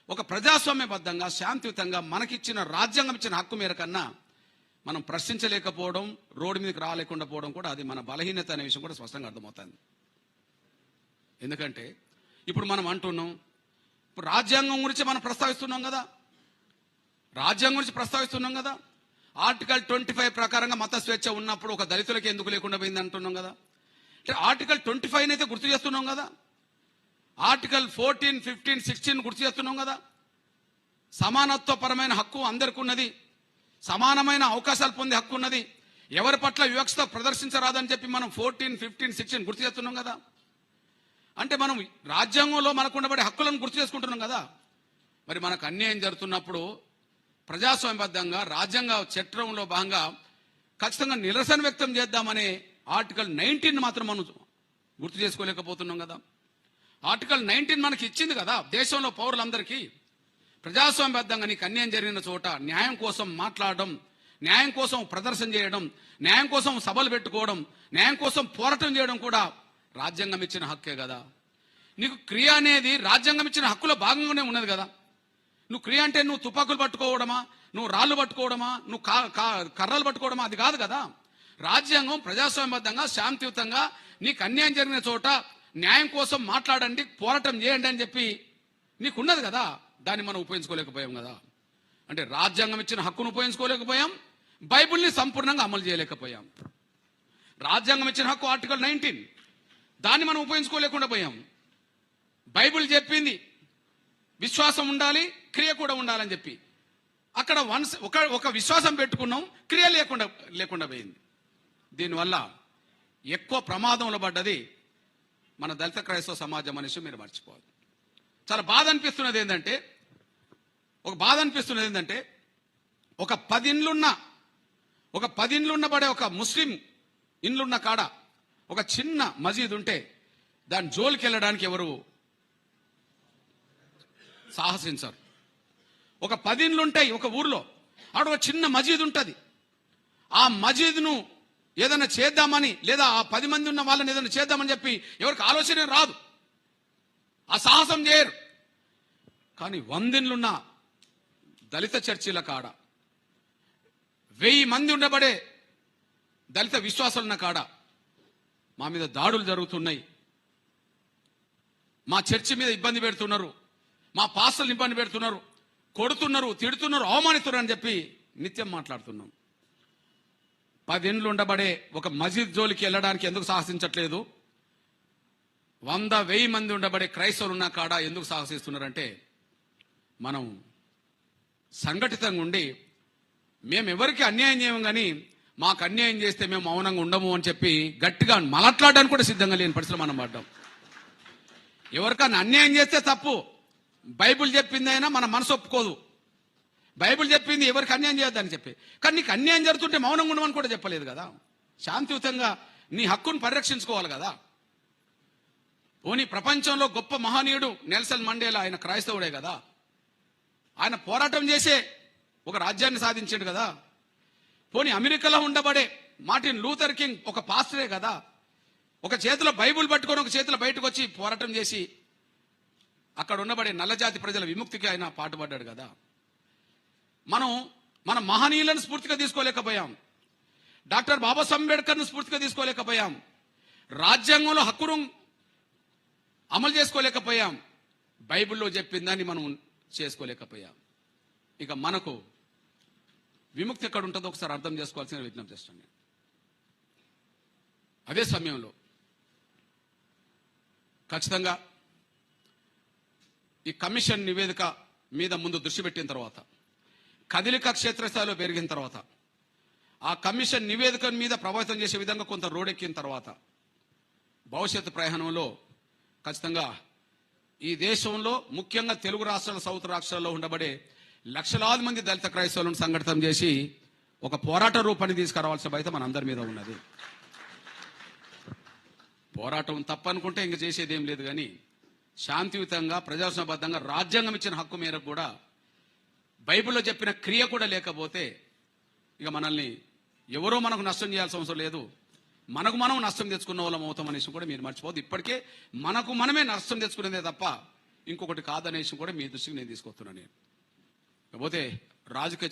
ఒక ప్రజాస్వామ్యబద్ధంగా శాంతియుతంగా మనకిచ్చిన రాజ్యాంగం ఇచ్చిన హక్కు మేర కన్నా మనం ప్రశ్నించలేకపోవడం, రోడ్డు మీదకి రాలేకుండా పోవడం కూడా అది మన బలహీనత అనే విషయం కూడా స్పష్టంగా అర్థమవుతుంది. ఎందుకంటే ఇప్పుడు మనం అంటున్నాం, ఇప్పుడు రాజ్యాంగం గురించి మనం ప్రస్తావిస్తున్నాం కదా, ఆర్టికల్ 25 ప్రకారంగా మత స్వేచ్ఛ ఉన్నప్పుడు ఒక దళితులకి ఎందుకు లేకుండా పోయింది అంటున్నాం కదా. అంటే ఆర్టికల్ 25 అయితే గుర్తు చేస్తున్నాం కదా, ఆర్టికల్ 14, 15, 16 గుర్తు చేస్తున్నాం కదా. సమానత్వపరమైన హక్కు అందరికీ ఉన్నది, సమానమైన అవకాశాలు పొందే హక్కు ఉన్నది, ఎవరి పట్ల వివక్షత ప్రదర్శించరాదని చెప్పి మనం 14, 15, 16 గుర్తు చేస్తున్నాం కదా. అంటే మనం రాజ్యాంగంలో మనకు ఉండబడే హక్కులను గుర్తు చేసుకుంటున్నాం కదా. మరి మనకు అన్యాయం జరుగుతున్నప్పుడు ప్రజాస్వామ్యబద్ధంగా రాజ్యాంగ చట్టంలో భాగంగా ఖచ్చితంగా నిరసన వ్యక్తం చేద్దామనే ఆర్టికల్ 19 మాత్రం మనం గుర్తు చేసుకోలేకపోతున్నాం కదా. ఆర్టికల్ 19 మనకి ఇచ్చింది కదా, దేశంలో పౌరులందరికీ ప్రజాస్వామ్యబద్ధంగా నీకు అన్యాయం జరిగిన చోట న్యాయం కోసం మాట్లాడడం, న్యాయం కోసం ప్రదర్శన చేయడం, న్యాయం కోసం సభలు పెట్టుకోవడం, న్యాయం కోసం పోరాటం చేయడం కూడా రాజ్యాంగం ఇచ్చిన హక్కే కదా. నీకు క్రియ అనేది రాజ్యాంగం ఇచ్చిన హక్కులో భాగంగానే ఉన్నది కదా. నువ్వు క్రియ అంటే నువ్వు తుపాకులు పట్టుకోవడమా, నువ్వు రాళ్ళు పట్టుకోవడమా, నువ్వు కర్రలు పట్టుకోవడమా, అది కాదు కదా. రాజ్యాంగం ప్రజాస్వామ్యబద్ధంగా శాంతియుతంగా నీకు అన్యాయం జరిగిన చోట న్యాయం కోసం మాట్లాడండి, పోరాటం చేయండి అని చెప్పి నీకున్నది కదా. దాన్ని మనం ఉపయోగించుకోలేకపోయాం కదా. అంటే రాజ్యాంగం ఇచ్చిన హక్కును ఉపయోగించుకోలేకపోయాం, బైబిల్ని సంపూర్ణంగా అమలు చేయలేకపోయాం. రాజ్యాంగం ఇచ్చిన హక్కు ఆర్టికల్ 19, దాన్ని మనం ఉపయోగించుకోలేకుండా పోయాం. బైబిల్ చెప్పింది విశ్వాసం ఉండాలి, క్రియ కూడా ఉండాలని చెప్పి అక్కడ ఒక విశ్వాసం పెట్టుకున్నాం, క్రియ లేకుండా పోయింది. దీనివల్ల ఎక్కువ ప్రమాదంలో పడ్డది మన దళిత క్రైస్తవ సమాజం అనేసి మీరు మర్చిపోవాలి. చాలా బాధ అనిపిస్తున్నది ఏంటంటే ఒక 10 ఇండ్లున్న పడే ఒక ముస్లిం ఇండ్లున్న కాడ ఒక చిన్న మసీద్ ఉంటే దాని జోలికి వెళ్ళడానికి ఎవరు సాహసించారు. ఒక 10 ఇండ్లు ఉంటాయి ఒక ఊర్లో, ఆడ ఒక చిన్న మసీద్ ఉంటుంది. ఆ మసీద్ను ఏదైనా చేద్దామని, లేదా ఆ 10 మంది ఉన్న వాళ్ళని ఏదైనా చేద్దామని చెప్పి ఎవరికి ఆలోచన రాదు, ఆ సాహసం చేయరు. కానీ 100 ఇండ్లున్న దళిత చర్చిల కాడ, 1000 మంది ఉండబడే దళిత విశ్వాసాలున్న కాడ మా మీద దాడులు జరుగుతున్నాయి, మా చర్చి మీద ఇబ్బంది పెడుతున్నారు, మా పాస్టర్లను ఇబ్బంది పెడుతున్నారు, కొడుతున్నారు, తిడుతున్నారు, అవమానిస్తున్నారు అని చెప్పి నిత్యం మాట్లాడుతున్నాం. 10 ఇండ్లు ఉండబడే ఒక మసీద్ జోలికి వెళ్ళడానికి ఎందుకు సాహసించట్లేదు? 100-1000 మంది ఉండబడే క్రైస్తవులు ఉన్న కాడ ఎందుకు సాహసిస్తున్నారంటే, మనం సంఘటితంగా ఉండి మేము ఎవరికి అన్యాయం చేయము, కానీ మాకు అన్యాయం చేస్తే మేము మౌనంగా ఉండము అని చెప్పి గట్టిగా మాట్లాడడానికి కూడా సిద్ధంగా లేని పరిస్థితులు మనం పడ్డాం. ఎవరికన్నా అన్యాయం చేస్తే తప్పు, బైబిల్ చెప్పిందైనా మన మనసు ఒప్పుకోదు. బైబిల్ చెప్పింది ఎవరికి అన్యాయం చేయొద్దని చెప్పి, కానీ నీకు అన్యాయం జరుగుతుంటే మౌనంగా ఉండమని కూడా చెప్పలేదు కదా. శాంతియుతంగా నీ హక్కును పరిరక్షించుకోవాలి కదా. పోనీ ప్రపంచంలో గొప్ప మహనీయుడు నెల్సన్ మండేలా, ఆయన క్రైస్తవుడే కదా, ఆయన పోరాటం చేసే ఒక రాజ్యాన్ని సాధించాడు కదా. పోనీ అమెరికాలో ఉండబడే మార్టిన్ లూథర్ కింగ్ ఒక పాస్టరే కదా, ఒక చేతిలో బైబిల్ పట్టుకొని ఒక చేతిలో బయటకు వచ్చి పోరాటం చేసి అక్కడ ఉండబడే నల్లజాతి ప్రజల విముక్తికి ఆయన పాటుపడ్డాడు కదా. మన మహనీయులను స్ఫూర్తిగా తీసుకోలేకపోయాం, డాక్టర్ బాబాసాహెబ్ అంబేద్కర్ను స్ఫూర్తిగా తీసుకోలేకపోయాం, రాజ్యాంగంలో హక్కును అమలు చేసుకోలేకపోయాం, బైబిల్లో చెప్పిందని మనం చేసుకోలేకపోయాం. ఇక మనకు విముక్తి ఎక్కడ ఉంటుందో ఒకసారి అర్థం చేసుకోవాల్సిన విజ్ఞప్తి చేస్తాను. అదే సమయంలో ఖచ్చితంగా ఈ కమిషన్ నివేదిక మీద ముందు దృష్టి పెట్టిన తర్వాత, కదలిక క్షేత్రస్థాయిలో పెరిగిన తర్వాత, ఆ కమిషన్ నివేదిక మీద ప్రభావితం చేసే విధంగా కొంత రోడెక్కిన తర్వాత, భవిష్యత్తు ప్రయాణంలో ఖచ్చితంగా ఈ దేశంలో ముఖ్యంగా తెలుగు రాష్ట్రాల సౌత్ రాష్ట్రాల్లో ఉండబడే లక్షలాది మంది దళిత క్రైస్తవులను సంఘటితం చేసి ఒక పోరాట రూపాన్ని తీసుకురావాల్సిన బాధ్యత మనందరి మీద ఉన్నది. పోరాటం తప్పనుకుంటే ఇంక చేసేది ఏం లేదు, కానీ శాంతియుతంగా ప్రజాస్వామ్యబద్ధంగా రాజ్యాంగం ఇచ్చిన హక్కు మేరకు కూడా బైబిల్లో చెప్పిన క్రియ కూడా లేకపోతే ఇక మనల్ని ఎవరో మనకు నష్టం చేయాల్సిన అవసరం లేదు, మనకు మనం నష్టం తెచ్చుకున్న వాళ్ళం అవుతాం అనేసి కూడా మీరు మర్చిపోదు. ఇప్పటికే మనకు మనమే నష్టం తెచ్చుకునేదే తప్ప ఇంకొకటి కాదనేసి కూడా మీ దృష్టికి నేను తీసుకొస్తున్నాను. నేను కాకపోతే రాజకీయ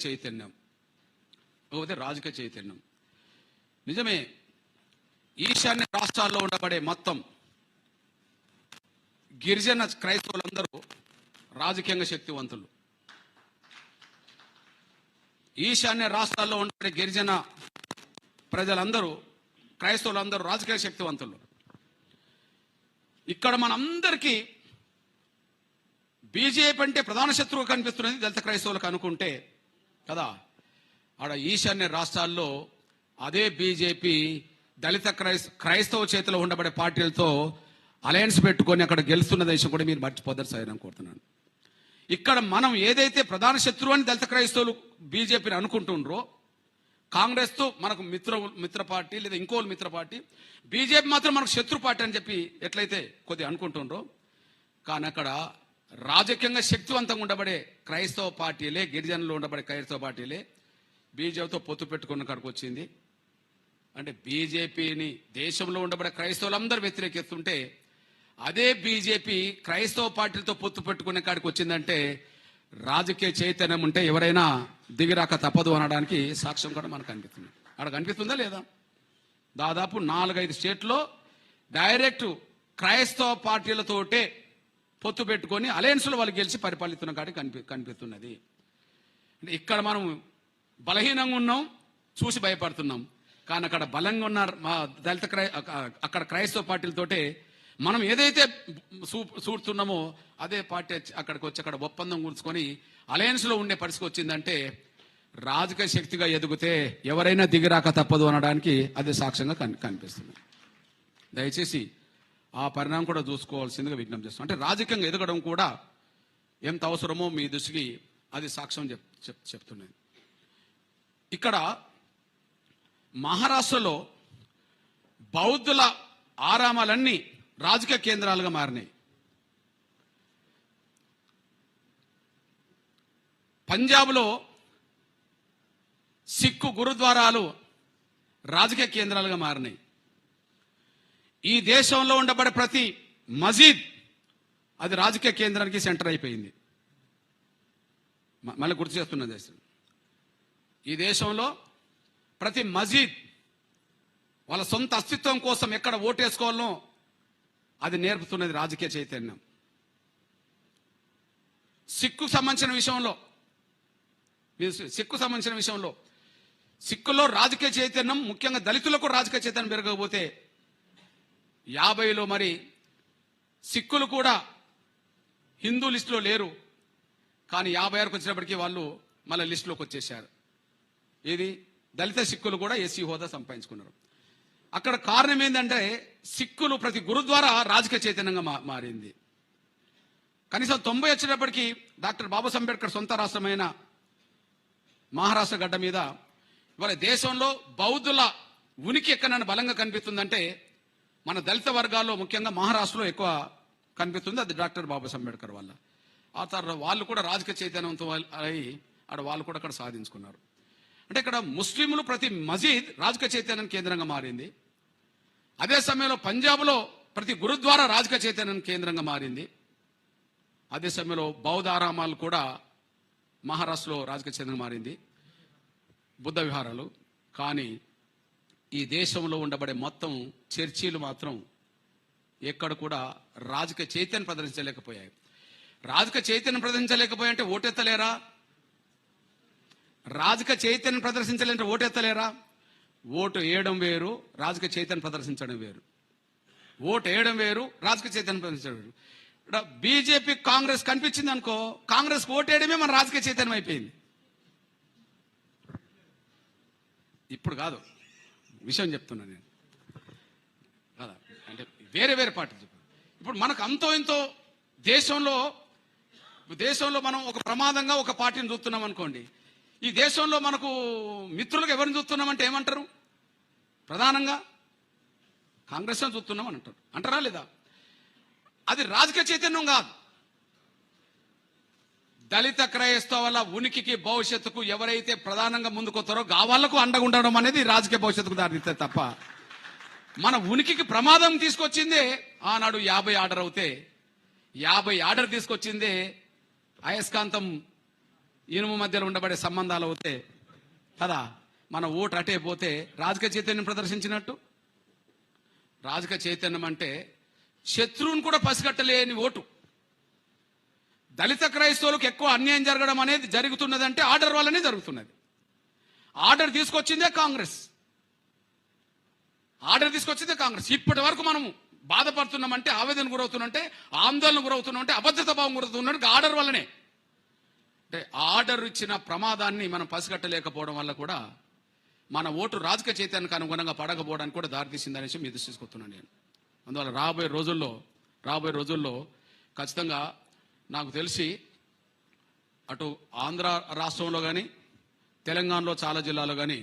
చైతన్యం నిజమే. ఈశాన్య రాష్ట్రాల్లో ఉండబడే మొత్తం గిరిజన క్రైస్తవులందరూ రాజకీయంగా శక్తివంతులు. ఈశాన్య రాష్ట్రాల్లో ఉండే గిరిజన ప్రజలందరూ క్రైస్తవులందరూ రాజకీయ శక్తివంతులు. ఇక్కడ మనందరికీ బీజేపీ అంటే ప్రధాన శత్రువు కనిపిస్తున్నది దళిత క్రైస్తవులకు అనుకుంటే కదా, ఆడ ఈశాన్య రాష్ట్రాల్లో అదే బీజేపీ దళిత క్రైస్తవ చేతిలో ఉండబడే పార్టీలతో అలయన్స్ పెట్టుకొని అక్కడ గెలుస్తున్న దేశం కూడా మీరు మర్చిపోతారు సార్ అని కోరుతున్నాను. ఇక్కడ మనం ఏదైతే ప్రధాన శత్రువు అని దళిత క్రైస్తవులు బీజేపీని అనుకుంటుండ్రో, కాంగ్రెస్తో మనకు మిత్ర పార్టీ లేదా ఇంకో మిత్ర పార్టీ, బీజేపీ మాత్రం మనకు శత్రు పార్టీ అని చెప్పి ఎట్లయితే కొద్దిగా అనుకుంటుండ్రో, కానీ అక్కడ రాజకీయంగా శక్తివంతంగా ఉండబడే క్రైస్తవ పార్టీలే, గిరిజనులు ఉండబడే క్రైస్తవ పార్టీలే బీజేపీతో పొత్తు పెట్టుకున్న కాడికి వచ్చింది. అంటే బీజేపీని దేశంలో ఉండబడే క్రైస్తవులందరూ వ్యతిరేకిస్తుంటే అదే బీజేపీ క్రైస్తవ పార్టీలతో పొత్తు పెట్టుకునే కాడికి వచ్చిందంటే రాజకీయ చైతన్యం ఉంటే ఎవరైనా దిగిరాక తప్పదు అనడానికి సాక్ష్యం కూడా మనకు కనిపిస్తుంది. అక్కడ కనిపిస్తుందా లేదా? దాదాపు 4-5 స్టేట్లో డైరెక్ట్ క్రైస్తవ పార్టీలతోటే పొత్తు పెట్టుకొని అలయన్స్లో వాళ్ళు గెలిచి పరిపాలిస్తున్న కాడికి కనిపిస్తున్నది. అంటే ఇక్కడ మనం బలహీనంగా ఉన్నాం, చూసి భయపడుతున్నాం. కానీ అక్కడ బలంగా ఉన్న మా దళిత అక్కడ క్రైస్తవ పార్టీలతోటే మనం ఏదైతే చూడుతున్నామో అదే పార్టీ అక్కడికి వచ్చి అక్కడ ఒప్పందం కూర్చుకొని అలయన్స్లో ఉండే పరిస్థితి వచ్చిందంటే రాజకీయ శక్తిగా ఎదిగితే ఎవరైనా దిగిరాక తప్పదు అనడానికి అదే సాక్ష్యంగా కనిపిస్తుంది. దయచేసి ఆ పరిణామం కూడా చూసుకోవాల్సిందిగా విజ్ఞప్తి చేస్తాం. అంటే రాజకీయంగా ఎదగడం కూడా ఎంత అవసరమో మీ దృష్టికి అది సాక్ష్యం చెప్తున్నది. ఇక్కడ మహారాష్ట్రలో బౌద్ధుల ఆరామాలన్నీ రాజకీయ కేంద్రాలుగా మారినాయి. పంజాబ్లో సిక్కు గురుద్వారాలు రాజకీయ కేంద్రాలుగా మారినాయి. ఈ దేశంలో ఉండబడే ప్రతి మసీద్ అది రాజకీయ కేంద్రానికి సెంటర్ అయిపోయింది. మళ్ళీ గుర్తు చేస్తున్న దేశం, ఈ దేశంలో ప్రతి మసీద్ వాళ్ళ సొంత అస్తిత్వం కోసం ఎక్కడ ఓటేసుకోవాలనో అది నేర్పుతున్నది రాజకీయ చైతన్యం. సిక్కుకు సంబంధించిన విషయంలో సిక్కులో రాజకీయ చైతన్యం, ముఖ్యంగా దళితులకు రాజకీయ చైతన్యం పెరగకపోతే 50లో మరి సిక్కులు కూడా హిందూ లిస్టులో లేరు, కానీ 56కు వచ్చినప్పటికీ వాళ్ళు మళ్ళీ లిస్టులోకి వచ్చేసారు. ఇది దళిత సిక్కులు కూడా ఎస్సీ హోదా సంపాదించుకున్నారు. అక్కడ కారణం ఏంటంటే సిక్కులు ప్రతి గురుద్వారా రాజకీయ చైతన్యంగా మారింది. కనీసం 90 వచ్చేటప్పటికి డాక్టర్ బాబాసాహెబ్ అంబేద్కర్ సొంత రాష్ట్రమైన మహారాష్ట్ర గడ్డ మీద ఇవాళ దేశంలో బౌద్ధుల ఉనికి ఎక్కడైనా బలంగా కనిపిస్తుందంటే మన దళిత వర్గాల్లో ముఖ్యంగా మహారాష్ట్రలో ఎక్కువ కనిపిస్తుంది. అది డాక్టర్ బాబాసాహెబ్ అంబేద్కర్ వల్ల. ఆ తర్వాత వాళ్ళు కూడా రాజకీయ చైతన్యంతో అయి వాళ్ళు కూడా అక్కడ సాధించుకున్నారు. అంటే ఇక్కడ ముస్లింలు ప్రతి మసీద్ రాజకీయ చైతన్యం కేంద్రంగా మారింది. అదే సమయంలో పంజాబ్లో ప్రతి గురుద్వారా రాజకీయ చైతన్యం కేంద్రంగా మారింది. అదే సమయంలో బౌద్ధ ఆరామాలు కూడా మహారాష్ట్రలో రాజకీయ చైతన్యం మారింది, బుద్ధ విహారాలు. కానీ ఈ దేశంలో ఉండబడే మొత్తం చర్చీలు మాత్రం ఎక్కడ కూడా రాజకీయ చైతన్యం ప్రదర్శించలేకపోయాయి. రాజకీయ చైతన్యం ప్రదర్శించలేకపోయాయంటే ఓటెత్తలేరా? రాజకీయ చైతన్యం ప్రదర్శించాలంటే ఓటెత్తలేరా? ఓటు వేయడం వేరు, రాజకీయ చైతన్యం ప్రదర్శించడం వేరు. ఓటు వేయడం వేరు, రాజకీయ చైతన్యం ప్రదర్శించడం వేరు. ఇక్కడ బీజేపీ కాంగ్రెస్ కనిపించింది అనుకో, కాంగ్రెస్ ఓటు వేయడమే మన రాజకీయ చైతన్యం అయిపోయింది. ఇప్పుడు కాదు, విషయం చెప్తున్నా నేను కదా. అంటే వేరే వేరే పార్టీలు చెప్పారు. ఇప్పుడు మనకు అంతో ఇంతో దేశంలో మనం ఒక ప్రమాదంగా ఒక పార్టీని చూస్తున్నాం అనుకోండి. ఈ దేశంలో మనకు మిత్రులకు ఎవరిని చూస్తున్నామంటే ఏమంటారు? ప్రధానంగా కాంగ్రెస్ చూస్తున్నాం అని అంటారు. అంటారా లేదా? అది రాజకీయ చైతన్యం కాదు. దళిత క్రైస్తవుల ఉనికికి భవిష్యత్తుకు ఎవరైతే ప్రధానంగా ముందుకొస్తారో వాళ్లకు అండగా ఉండడం అనేది రాజకీయ భవిష్యత్తుకు దారితీస్తుంది తప్ప మన ఉనికికి ప్రమాదం తీసుకొచ్చిందే ఆనాడు 50 ఆర్డర్ అవుతే 50 ఆర్డర్ తీసుకొచ్చిందే అయస్కాంతం ఇనుము మధ్యలో ఉండబడే సంబంధాలు అవుతే కదా మన ఓటు అటే పోతే రాజకీయ చైతన్యం ప్రదర్శించినట్టు. రాజకీయ చైతన్యం అంటే శత్రువును కూడా పసిగట్టలేని ఓటు. దళిత క్రైస్తవులకు ఎక్కువ అన్యాయం జరగడం అనేది జరుగుతున్నదంటే ఆర్డర్ వల్లనే జరుగుతున్నది. ఆర్డర్ తీసుకొచ్చిందే కాంగ్రెస్. ఇప్పటి వరకు మనం బాధపడుతున్నామంటే, ఆవేదన గురవుతున్నంటే, ఆందోళన గురవుతున్నామంటే, అభద్రత భావం గురవుతున్నట్టు ఆర్డర్ వల్లనే. అంటే ఆర్డర్ ఇచ్చిన ప్రమాదాన్ని మనం పసిగట్టలేకపోవడం వల్ల కూడా మన ఓటు రాజకీయ చైతన్యానికి అనుగుణంగా పడకపోవడానికి కూడా దారితీసిందనేసి మీ దృష్టి తీసుకొస్తున్నాను నేను. అందువల్ల రాబోయే రోజుల్లో ఖచ్చితంగా నాకు తెలిసి అటు ఆంధ్ర రాష్ట్రంలో కానీ తెలంగాణలో చాలా జిల్లాలో కానీ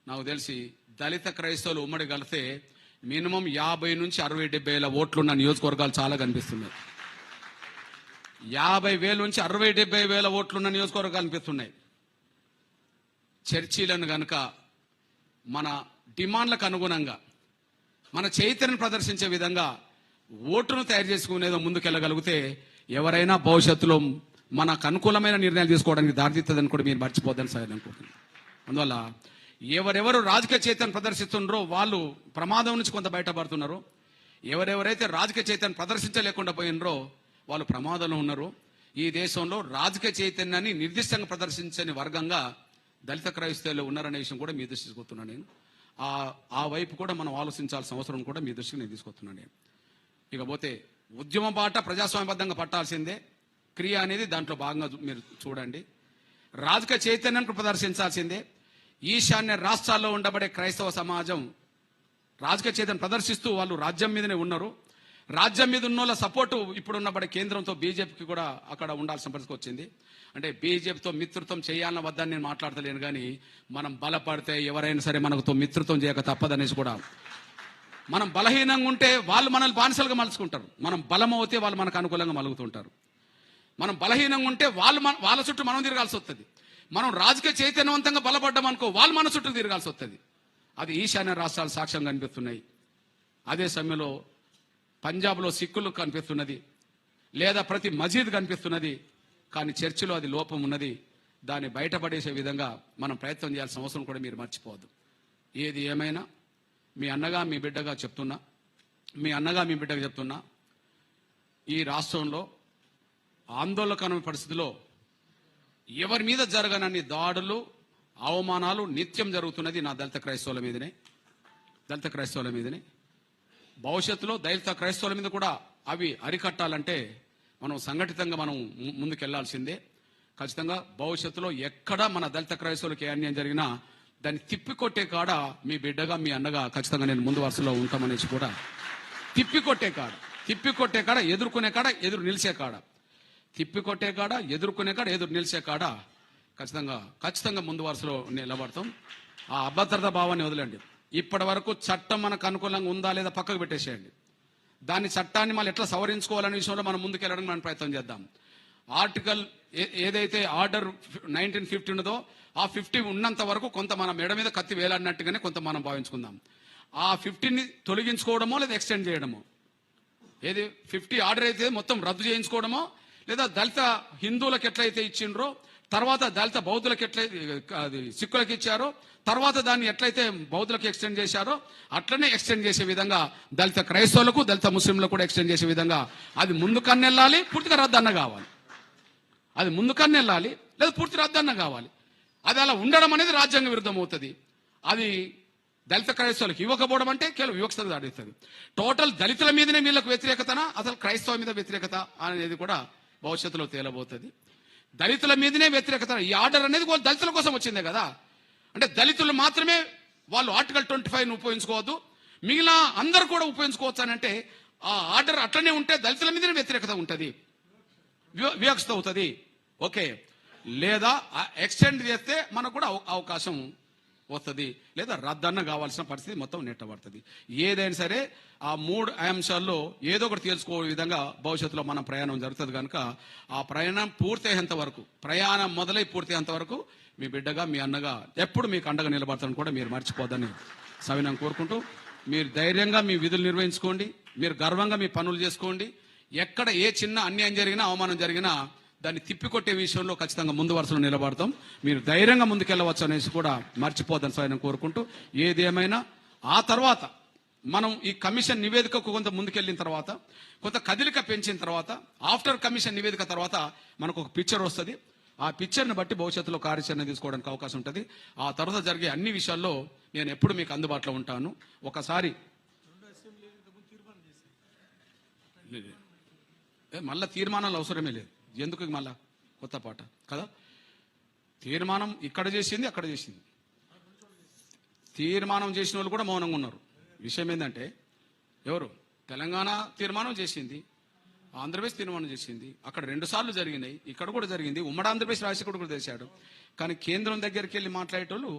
నాకు తెలిసి దళిత క్రైస్తవులు ఉమ్మడి కలిస్తే మినిమం 50 నుంచి 60-70 ఓట్లున్న నియోజకవర్గాలు చాలా కనిపిస్తున్నాయి. 50,000 నుంచి 60-70 ఓట్లున్న నియోజకవర్గాలు కనిపిస్తున్నాయి. చర్చీలను గనుక మన డిమాండ్లకు అనుగుణంగా మన చైతన్యం ప్రదర్శించే విధంగా ఓటును తయారు చేసుకునేదో ముందుకెళ్ళగలిగితే ఎవరైనా భవిష్యత్తులో మనకు అనుకూలమైన నిర్ణయాలు తీసుకోవడానికి దారితీస్తుందని కూడా మీరు మర్చిపోద్దని సార్ అనుకుంటున్నాను. అందువల్ల ఎవరెవరు రాజకీయ చైతన్యం ప్రదర్శిస్తున్నారో వాళ్ళు ప్రమాదం నుంచి కొంత బయటపడుతున్నారు. ఎవరెవరైతే రాజకీయ చైతన్యం ప్రదర్శించలేకుండా పోయినరో వాళ్ళు ప్రమాదంలో ఉన్నారు. ఈ దేశంలో రాజకీయ చైతన్యాన్ని నిర్దిష్టంగా ప్రదర్శించని వర్గంగా దళిత క్రైస్తవులు ఉన్నారనే విషయం కూడా మీ దృష్టికి తీసుకొస్తున్నాను నేను. ఆ వైపు కూడా మనం ఆలోచించాల్సిన అవసరం కూడా మీ దృష్టికి నేను తీసుకొస్తున్నాను నేను. ఇకపోతే ఉద్యమ బాట ప్రజాస్వామ్యబద్ధంగా పట్టాల్సిందే. క్రియ అనేది దాంట్లో భాగంగా మీరు చూడండి. రాజకీయ చైతన్యాన్ని ప్రదర్శించాల్సిందే. ఈశాన్య రాష్ట్రాల్లో ఉండబడే క్రైస్తవ సమాజం రాజకీయ చైతన్యం ప్రదర్శిస్తూ వాళ్ళు రాజ్యం మీదనే ఉన్నారు. రాజ్యం మీద ఉన్న వాళ్ళ సపోర్టు ఇప్పుడున్నబడే కేంద్రంతో బీజేపీకి కూడా అక్కడ ఉండాల్సిన పరిస్థితి వచ్చింది. అంటే బీజేపీతో మిత్రత్వం చేయాలన్న వద్దని నేను మాట్లాడతలేను, కానీ మనం బలపడితే ఎవరైనా సరే మనతో మిత్రత్వం చేయక తప్పదనేసి కూడా, మనం బలహీనంగా ఉంటే వాళ్ళు మనల్ని బానిసలుగా మలుచుకుంటారు. మనం బలం అవుతే వాళ్ళు మనకు అనుకూలంగా మలుగుతుంటారు. మనం బలహీనంగా ఉంటే వాళ్ళ చుట్టూ మనం తిరగాల్సి వస్తుంది. మనం రాజకీయ చైతన్యవంతంగా బలపడ్డాం అనుకో వాళ్ళు మన చుట్టూ తిరగాల్సి వస్తుంది. అది ఈశాన్య రాష్ట్రాలు సాక్ష్యం కనిపిస్తున్నాయి. అదే సమయంలో పంజాబ్లో సిక్కులు కనిపిస్తున్నది, లేదా ప్రతి మసీద్ కనిపిస్తున్నది. కానీ చర్చిలో అది లోపం ఉన్నది. దాన్ని బయటపడేసే విధంగా మనం ప్రయత్నం చేయాల్సిన అవసరం కూడా మీరు మర్చిపోవద్దు. ఏది ఏమైనా మీ అన్నగా మీ బిడ్డగా చెప్తున్నా, ఈ రాష్ట్రంలో ఆందోళనకరమైన పరిస్థితిలో ఎవరి మీద జరగనన్ని దాడులు, అవమానాలు నిత్యం జరుగుతున్నది నా దళిత క్రైస్తవుల మీదనే. భవిష్యత్తులో దళిత క్రైస్తవుల మీద కూడా అవి అరికట్టాలంటే మనం సంఘటితంగా మనం ముందుకెళ్లాల్సిందే. ఖచ్చితంగా భవిష్యత్తులో ఎక్కడ మన దళిత క్రైస్తవులకి అన్యాయం జరిగినా దాన్ని తిప్పికొట్టే కాడ మీ బిడ్డగా మీ అన్నగా ఖచ్చితంగా నేను ముందు వరుసలో ఉంటామనేసి కూడా, తిప్పికొట్టే కాడ ఎదుర్కొనే కాడ ఎదురు నిలిచే కాడ, తిప్పికొట్టే కాడ ఎదుర్కొనే కాడ ఎదురు నిలిచే కాడ ఖచ్చితంగా ముందు వరుసలో నిలబడతాం. ఆ అభద్రతా భావాన్ని వదిలేండి. ఇప్పటి వరకు చట్టం మనకు అనుకూలంగా ఉందా లేదా పక్కకు పెట్టేసేయండి. దాని చట్టాన్ని మళ్ళీ ఎట్లా సవరించుకోవాలనే విషయంలో మనం ముందుకెళ్ళడానికి మనం ప్రయత్నం చేద్దాం. ఆర్టికల్ ఏదైతే ఆర్డర్ 1950 ఉన్నదో ఆ 50 ఉన్నంత వరకు కొంత మన మెడ మీద కత్తి వేలాడినట్టుగానే కొంత మనం భావించుకుందాం. ఆ 50ని తొలగించుకోవడమో లేదా ఎక్స్టెండ్ చేయడమో, ఏది 50 ఆర్డర్ అయితే మొత్తం రద్దు చేయించుకోవడమో, లేదా దళిత హిందువులకు ఎట్లయితే ఇచ్చిండ్రో తర్వాత దళిత బౌద్ధులకు ఎట్లయితే సిక్కులకు ఇచ్చారో తర్వాత దాన్ని ఎట్లయితే బౌద్ధులకు ఎక్స్టెండ్ చేశారో అట్లనే ఎక్స్టెండ్ చేసే విధంగా దళిత క్రైస్తవులకు దళిత ముస్లింలకు కూడా ఎక్స్టెండ్ చేసే విధంగా అది ముందు కన్నెళ్ళాలి, పూర్తిగా రద్దన్న కావాలి. అది ముందు కన్నెళ్ళాలి లేదా పూర్తి రద్దన్న కావాలి. అది అలా ఉండడం అనేది రాజ్యాంగ విరుద్ధం అవుతుంది. అది దళిత క్రైస్తవులకు ఇవ్వకపోవడం అంటే కేవలం వివక్షత దాడిస్తుంది. టోటల్ దళితుల మీదనే వీళ్ళకు వ్యతిరేకతనా అసలు క్రైస్తవ మీద వ్యతిరేకత అనేది కూడా భవిష్యత్తులో తేలబోతుంది. దళితుల మీదనే వ్యతిరేకత. ఈ ఆర్డర్ అనేది దళితుల కోసం వచ్చిందే కదా. అంటే దళితులు మాత్రమే వాళ్ళు ఆర్టికల్ 25 ఉపయోగించుకోవద్దు, మిగిలిన అందరూ కూడా ఉపయోగించుకోవచ్చు అని అంటే ఆ ఆర్డర్ అట్లనే ఉంటే దళితుల మీదనే వ్యతిరేకత ఉంటుంది, వివక్షత అవుతుంది. ఓకే, లేదా ఎక్స్టెండ్ చేస్తే మనకు కూడా అవకాశం వస్తుంది, లేదా రద్దన్న కావాల్సిన పరిస్థితి మొత్తం నెట్టబడుతుంది. ఏదైనా సరే ఆ 3 అంశాల్లో ఏదో ఒకటి తెలుసుకో విధంగా భవిష్యత్తులో మన ప్రయాణం జరుగుతుంది కనుక ఆ ప్రయాణం పూర్తయ్యేంత వరకు, ప్రయాణం మొదలై పూర్తయ్యేంత వరకు మీ బిడ్డగా మీ అన్నగా ఎప్పుడు మీకు అండగా నిలబడతాను కూడా మీరు మర్చిపోద్దని సవినం కోరుకుంటూ, మీరు ధైర్యంగా మీ విధులు నిర్వహించుకోండి, మీరు గర్వంగా మీ పనులు చేసుకోండి. ఎక్కడ ఏ చిన్న అన్యాయం జరిగినా అవమానం జరిగినా దాన్ని తిప్పికొట్టే విషయంలో ఖచ్చితంగా ముందు వరుసలో నిలబడతాం. మీరు ధైర్యంగా ముందుకెళ్ళవచ్చు అనేసి కూడా మర్చిపోద్దని సవినం కోరుకుంటూ, ఏదేమైనా ఆ తర్వాత మనం ఈ కమిషన్ నివేదికకు కొంత ముందుకెళ్ళిన తర్వాత, కొంత కదలిక పెంచిన తర్వాత, ఆఫ్టర్ కమిషన్ నివేదిక తర్వాత మనకు ఒక పిక్చర్ వస్తుంది. ఆ పిక్చర్ని బట్టి భవిష్యత్తులో కార్యాచరణ తీసుకోవడానికి అవకాశం ఉంటుంది. ఆ తర్వాత జరిగే అన్ని విషయాల్లో నేను ఎప్పుడు మీకు అందుబాటులో ఉంటాను. ఒకసారి మళ్ళా తీర్మానాలు అవసరమే లేదు, ఎందుకు మళ్ళా కొత్త పాట కదా. తీర్మానం ఇక్కడ చేసింది, అక్కడ చేసింది. తీర్మానం చేసిన వాళ్ళు కూడా మౌనంగా ఉన్నారు. విషయం ఏంటంటే, ఎవరు తెలంగాణ తీర్మానం చేసింది, ఆంధ్రప్రదేశ్ తీర్మానం చేసింది, అక్కడ 2 సార్లు జరిగినాయి, ఇక్కడ కూడా జరిగింది. ఉమ్మడి ఆంధ్రప్రదేశ్ రాజశేఖర్ కూడా చేశాడు. కానీ కేంద్రం దగ్గరికి వెళ్ళి మాట్లాడేటోళ్ళు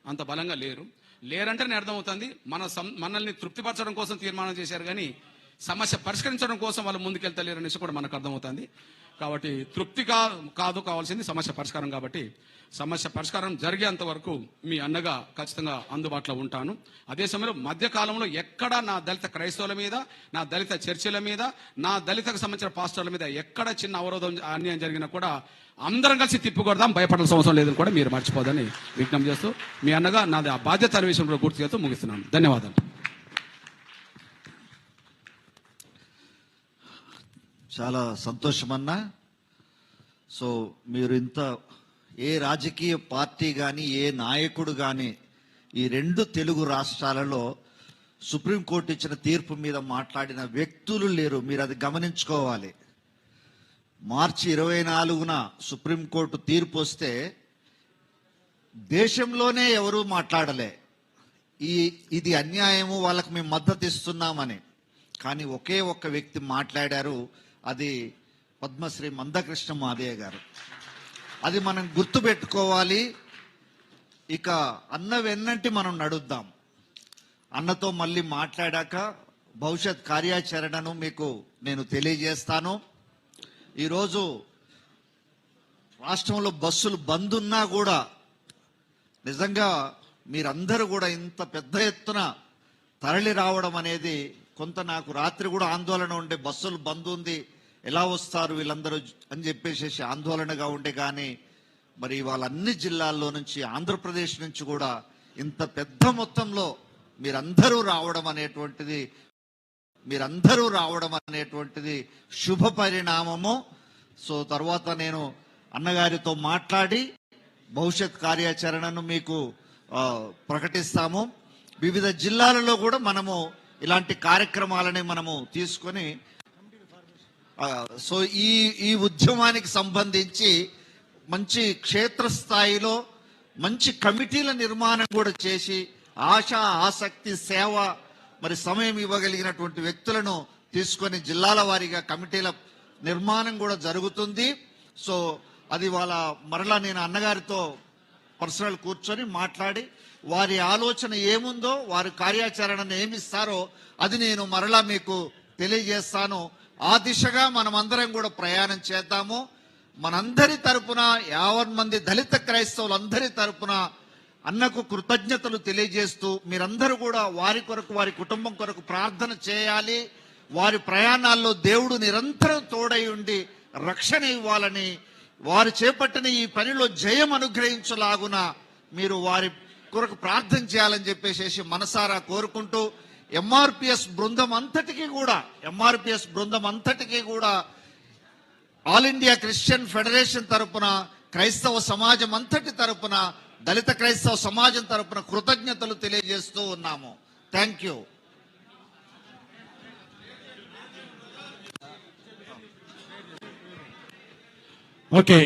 అంత బలంగా లేరంటేనే అర్థమవుతుంది. మనల్ని తృప్తిపరచడం కోసం తీర్మానం చేశారు కానీ సమస్య పరిష్కరించడం కోసం వాళ్ళు ముందుకెళ్తలేరు అనేసి కూడా మనకు అర్థమవుతుంది. కాబట్టి తృప్తి కాదు కావాల్సింది సమస్య పరిష్కారం. కాబట్టి సమస్య పరిష్కారం జరిగేంత వరకు మీ అన్నగా ఖచ్చితంగా అందుబాటులో ఉంటాను. అదే సమయంలో మధ్యకాలంలో ఎక్కడ నా దళిత క్రైస్తవుల మీద, నా దళిత చర్చిల మీద, నా దళితకు సంబంధించిన పాస్టర్ల మీద ఎక్కడ చిన్న అవరోధం అన్యాయం జరిగినా కూడా అందరం కలిసి తిప్పుకొడదాం, భయపడాల్సిన అవసరం లేదని కూడా మీరు మర్చిపోదని విజ్ఞప్తి చేస్తూ మీ అన్నగా నాది ఆ బాధ్యత అనే విషయంలో గుర్తు చేస్తూ ముగిస్తున్నాను. ధన్యవాదాలు. చాలా సంతోషమన్నా. సో మీరు ఇంత ఏ రాజకీయ పార్టీ కానీ ఏ నాయకుడు కానీ ఈ 2 తెలుగు రాష్ట్రాలలో సుప్రీంకోర్టు ఇచ్చిన తీర్పు మీద మాట్లాడిన వ్యక్తులు లేరు. మీరు అది గమనించుకోవాలి. మార్చి 24న సుప్రీంకోర్టు తీర్పు వస్తే దేశంలోనే ఎవరూ మాట్లాడలే ఇది అన్యాయము, వాళ్ళకు మేము మద్దతు ఇస్తున్నామని. కానీ ఒకే ఒక్క వ్యక్తి మాట్లాడారు, అది పద్మశ్రీ మందకృష్ణ మాదయ్య గారు. అది మనం గుర్తుపెట్టుకోవాలి. ఇక అన్న వెన్నంటి మనం నడుద్దాం. అన్నతో మళ్ళీ మాట్లాడాక భవిష్యత్ కార్యాచరణను మీకు నేను తెలియజేస్తాను. ఈరోజు రాష్ట్రంలో బస్సులు బంద్ ఉన్నా కూడా నిజంగా మీరందరూ కూడా ఇంత పెద్ద ఎత్తున తరలి రావడం అనేది కొంత నాకు రాత్రి కూడా ఆందోళన ఉండే, బస్సులు బంద్ ఉంది, ఎలా వస్తారు వీళ్ళందరూ అని చెప్పేసి ఆందోళనగా ఉండే. కానీ మరి వాళ్ళ అన్ని జిల్లాల్లో నుంచి, ఆంధ్రప్రదేశ్ నుంచి కూడా ఇంత పెద్ద మొత్తంలో మీరందరూ రావడం అనేటువంటిది శుభ పరిణామము. సో తర్వాత నేను అన్నగారితో మాట్లాడి భవిష్యత్ కార్యాచరణను మీకు ప్రకటిస్తాము. వివిధ జిల్లాలలో కూడా మనము ఇలాంటి కార్యక్రమాలని మనము తీసుకొని సో ఈ ఉద్యమానికి సంబంధించి మంచి క్షేత్రస్థాయిలో మంచి కమిటీల నిర్మాణం కూడా చేసి ఆశ, ఆసక్తి, సేవ, మరి సమయం ఇవ్వగలిగినటువంటి వ్యక్తులను తీసుకొని జిల్లాల వారీగా కమిటీల నిర్మాణం కూడా జరుగుతుంది. సో అది వాళ్ళ మరలా నేను అన్నగారితో పర్సనల్ కూర్చొని మాట్లాడి వారి ఆలోచన ఏముందో, వారి కార్యాచరణను ఏమిస్తారో అది నేను మరలా మీకు తెలియజేస్తాను. ఆ దిశగా మనమందరం కూడా ప్రయాణం చేద్దాము. మనందరి తరపున 50 మంది దళిత క్రైస్తవులందరి తరపున అన్నకు కృతజ్ఞతలు తెలియజేస్తూ మీరందరూ కూడా వారి కొరకు, వారి కుటుంబం కొరకు ప్రార్థన చేయాలి. వారి ప్రయాణాల్లో దేవుడు నిరంతరం తోడై ఉండి రక్షణ ఇవ్వాలని, వారు చేపట్టిన ఈ పనిలో జయం అనుగ్రహించలాగున మీరు వారి కొరకు ప్రార్థన చేయాలని చెప్పేసి మనసారా కోరుకుంటూ ఎంఆర్పిఎస్ బృందం అంతటికీ కూడా ఆల్ ఇండియా క్రిస్టియన్ ఫెడరేషన్ తరపున, క్రైస్తవ సమాజం అంతటి తరపున, దళిత క్రైస్తవ సమాజం తరపున కృతజ్ఞతలు తెలియజేస్తూ ఉన్నాము. Thank you. Okay,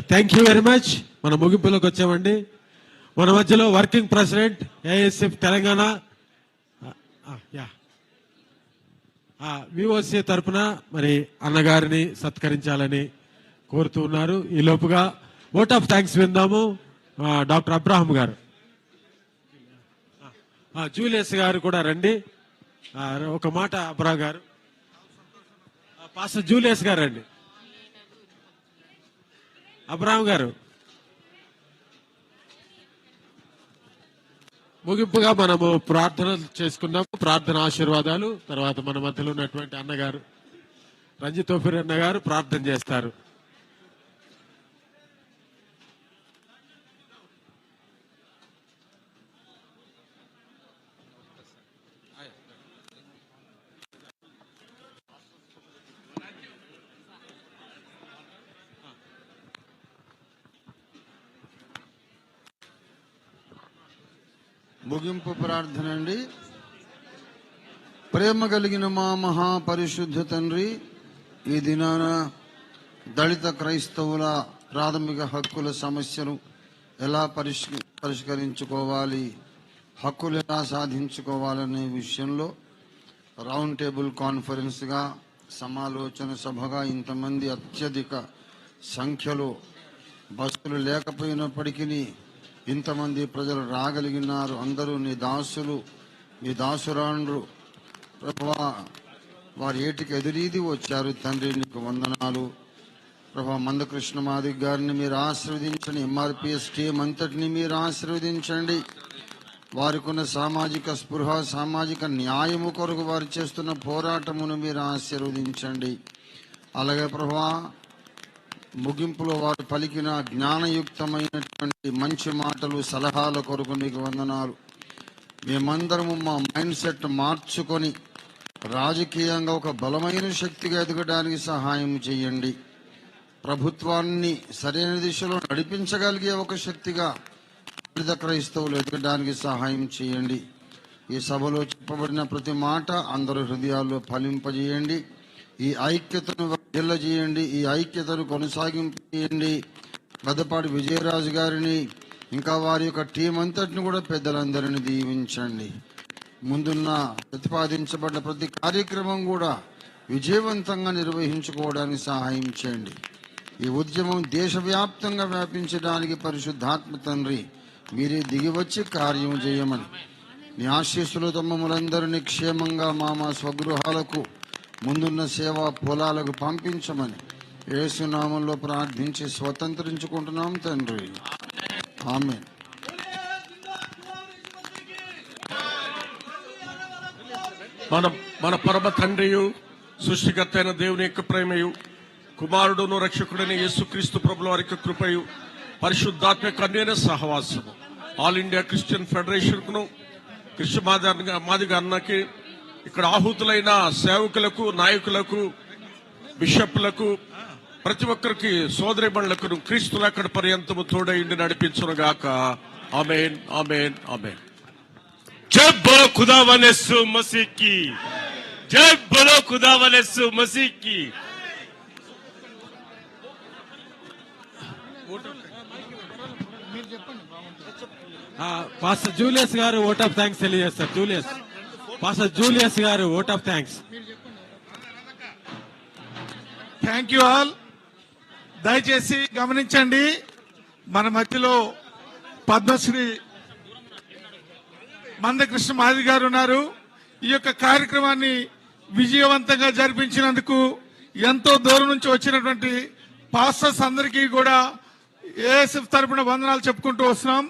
thank you very much. మన ముగింపులోకి వచ్చామండి. మన మధ్యలో working president ASF Telangana VOC తరపున మరి అన్నగారిని సత్కరించాలని కోరుతూ ఉన్నారు. ఈ లోపుగా ఓట్ ఆఫ్ థ్యాంక్స్ విందాము. డాక్టర్ అబ్రహాం గారు, జూలియస్ గారు కూడా రండి. ఒక మాట అబ్రహాం గారు, పాస్టర్ జూలియస్ గారు రండి. అబ్రహాం గారు, ముగింపుగా మనము ప్రార్థనలు చేసుకున్నాము. ప్రార్థన ఆశీర్వాదాలు తర్వాత మన మధ్యలో ఉన్నటువంటి అన్నగారు రంజిత్ ఓఫీర్ అన్న గారు ప్రార్థన చేస్తారు. ముగింపు ప్రార్థన అండి. ప్రేమ కలిగిన మా మహాపరిశుద్ధ తండ్రి, ఈ దినాన దళిత క్రైస్తవుల ప్రాథమిక హక్కుల సమస్యను ఎలా పరిష్కరించుకోవాలి, హక్కులు ఎలా సాధించుకోవాలనే విషయంలో రౌండ్ టేబుల్ కాన్ఫరెన్స్గా, సమాలోచన సభగా ఇంతమంది అత్యధిక సంఖ్యలో బస్సులు లేకపోయినప్పటికీ ఇంతమంది ప్రజలు రాగలిగినారు. అందరూ నీ దాసులు, నీ దాసురాండ్రు ప్రభువా, వారి ఏటికి ఎదురీది వచ్చారు. తండ్రి నీకు వందనాలు ప్రభా. మందకృష్ణ మాదిక్ గారిని మీరు ఆశీర్వదించండి. ఎంఆర్పిఎస్ టీం అంతటిని మీరు ఆశీర్వదించండి. వారికి ఉన్న సామాజిక స్పృహ, సామాజిక న్యాయము కొరకు వారు చేస్తున్న పోరాటమును మీరు ఆశీర్వదించండి. అలాగే ప్రభా, ముగింపులో వారు పలికిన జ్ఞానయుక్తమైనటువంటి మంచి మాటలు, సలహాల కొరకు నీకు వందనాలు. మేమందరము మా మైండ్ సెట్ మార్చుకొని రాజకీయంగా ఒక బలమైన శక్తిగా ఎదగడానికి సహాయం చేయండి. ప్రభుత్వాన్ని సరైన దిశలో నడిపించగలిగే ఒక శక్తిగా దళిత క్రైస్తవులు ఎదగడానికి సహాయం చేయండి. ఈ సభలో చెప్పబడిన ప్రతి మాట అందరి హృదయాల్లో ఫలింపజేయండి. ఈ ఐక్యతను వర్ధిల్లజేయండి. ఈ ఐక్యతను కొనసాగింపజేయండి. గదపాటి విజయరాజు గారిని, ఇంకా వారి యొక్క టీం అంతటిని కూడా పెద్దలందరినీ దీవించండి. ముందున్న ప్రతిపాదించబడ్డ ప్రతి కార్యక్రమం కూడా విజయవంతంగా నిర్వహించుకోవడానికి సహాయం చేయండి. ఈ ఉద్యమం దేశవ్యాప్తంగా వ్యాపించడానికి పరిశుద్ధాత్మ తండ్రి మీరే దిగివచ్చి కార్యం చేయమని, నీ ఆశీస్సులతో మమ్మల్ందరినీ క్షేమంగా మా స్వగృహాలకు, ముందున్న సేవా పొలాలకు పంపించమని యేసు నామంలో ప్రార్థించి స్వతంత్రించుకుంటున్నాం తండ్రి. ఆమేన్. మన పరమ తండ్రియు సృష్టికర్త అయిన దేవుని యొక్క ప్రేమయు, కుమారుడును రక్షకుడైన యేసుక్రీస్తు ప్రభుల వారి యొక్క కృపయు, పరిశుద్ధాత్మ కన్యైన సహవాసము ఆల్ ఇండియా క్రిస్టియన్ ఫెడరేషన్ కును, కృష్ణ మాదిగ అన్నకి, ఇక్కడ ఆహుతులైన సేవకులకు, నాయకులకు, బిషప్లకు, ప్రతి ఒక్కరికి, సోదరిమణులకు క్రీస్తుల అక్కడ పర్యంతము తోడైండి నడిపించునుగాక. ఆమేన్, ఆమేన్, ఆమేన్. जय बोलो खुदा वाले यीशु मसीह की, जय बोलो खुदा वाले यीशु मसीह की. పాస్టర్ జూలియస్ గారు ఓట్ ఆఫ్ థ్యాంక్స్ తెలియజేస్తారు. జూలియస్, పాస్టర్ జూలియస్ గారు vote of thanks. Thank you all. దయచేసి గమనించండి, మన మధ్యలో పద్మశ్రీ మందకృష్ణ మాది గారు ఉన్నారు. ఈ యొక్క కార్యక్రమాన్ని విజయవంతంగా జరిపించినందుకు ఎంతో దూరం నుంచి వచ్చినటువంటి పాస్టర్స్ అందరికీ కూడా ఏఎస్ఎఫ్ తరపున వందనాలు చెప్పుకుంటూ వస్తున్నాం.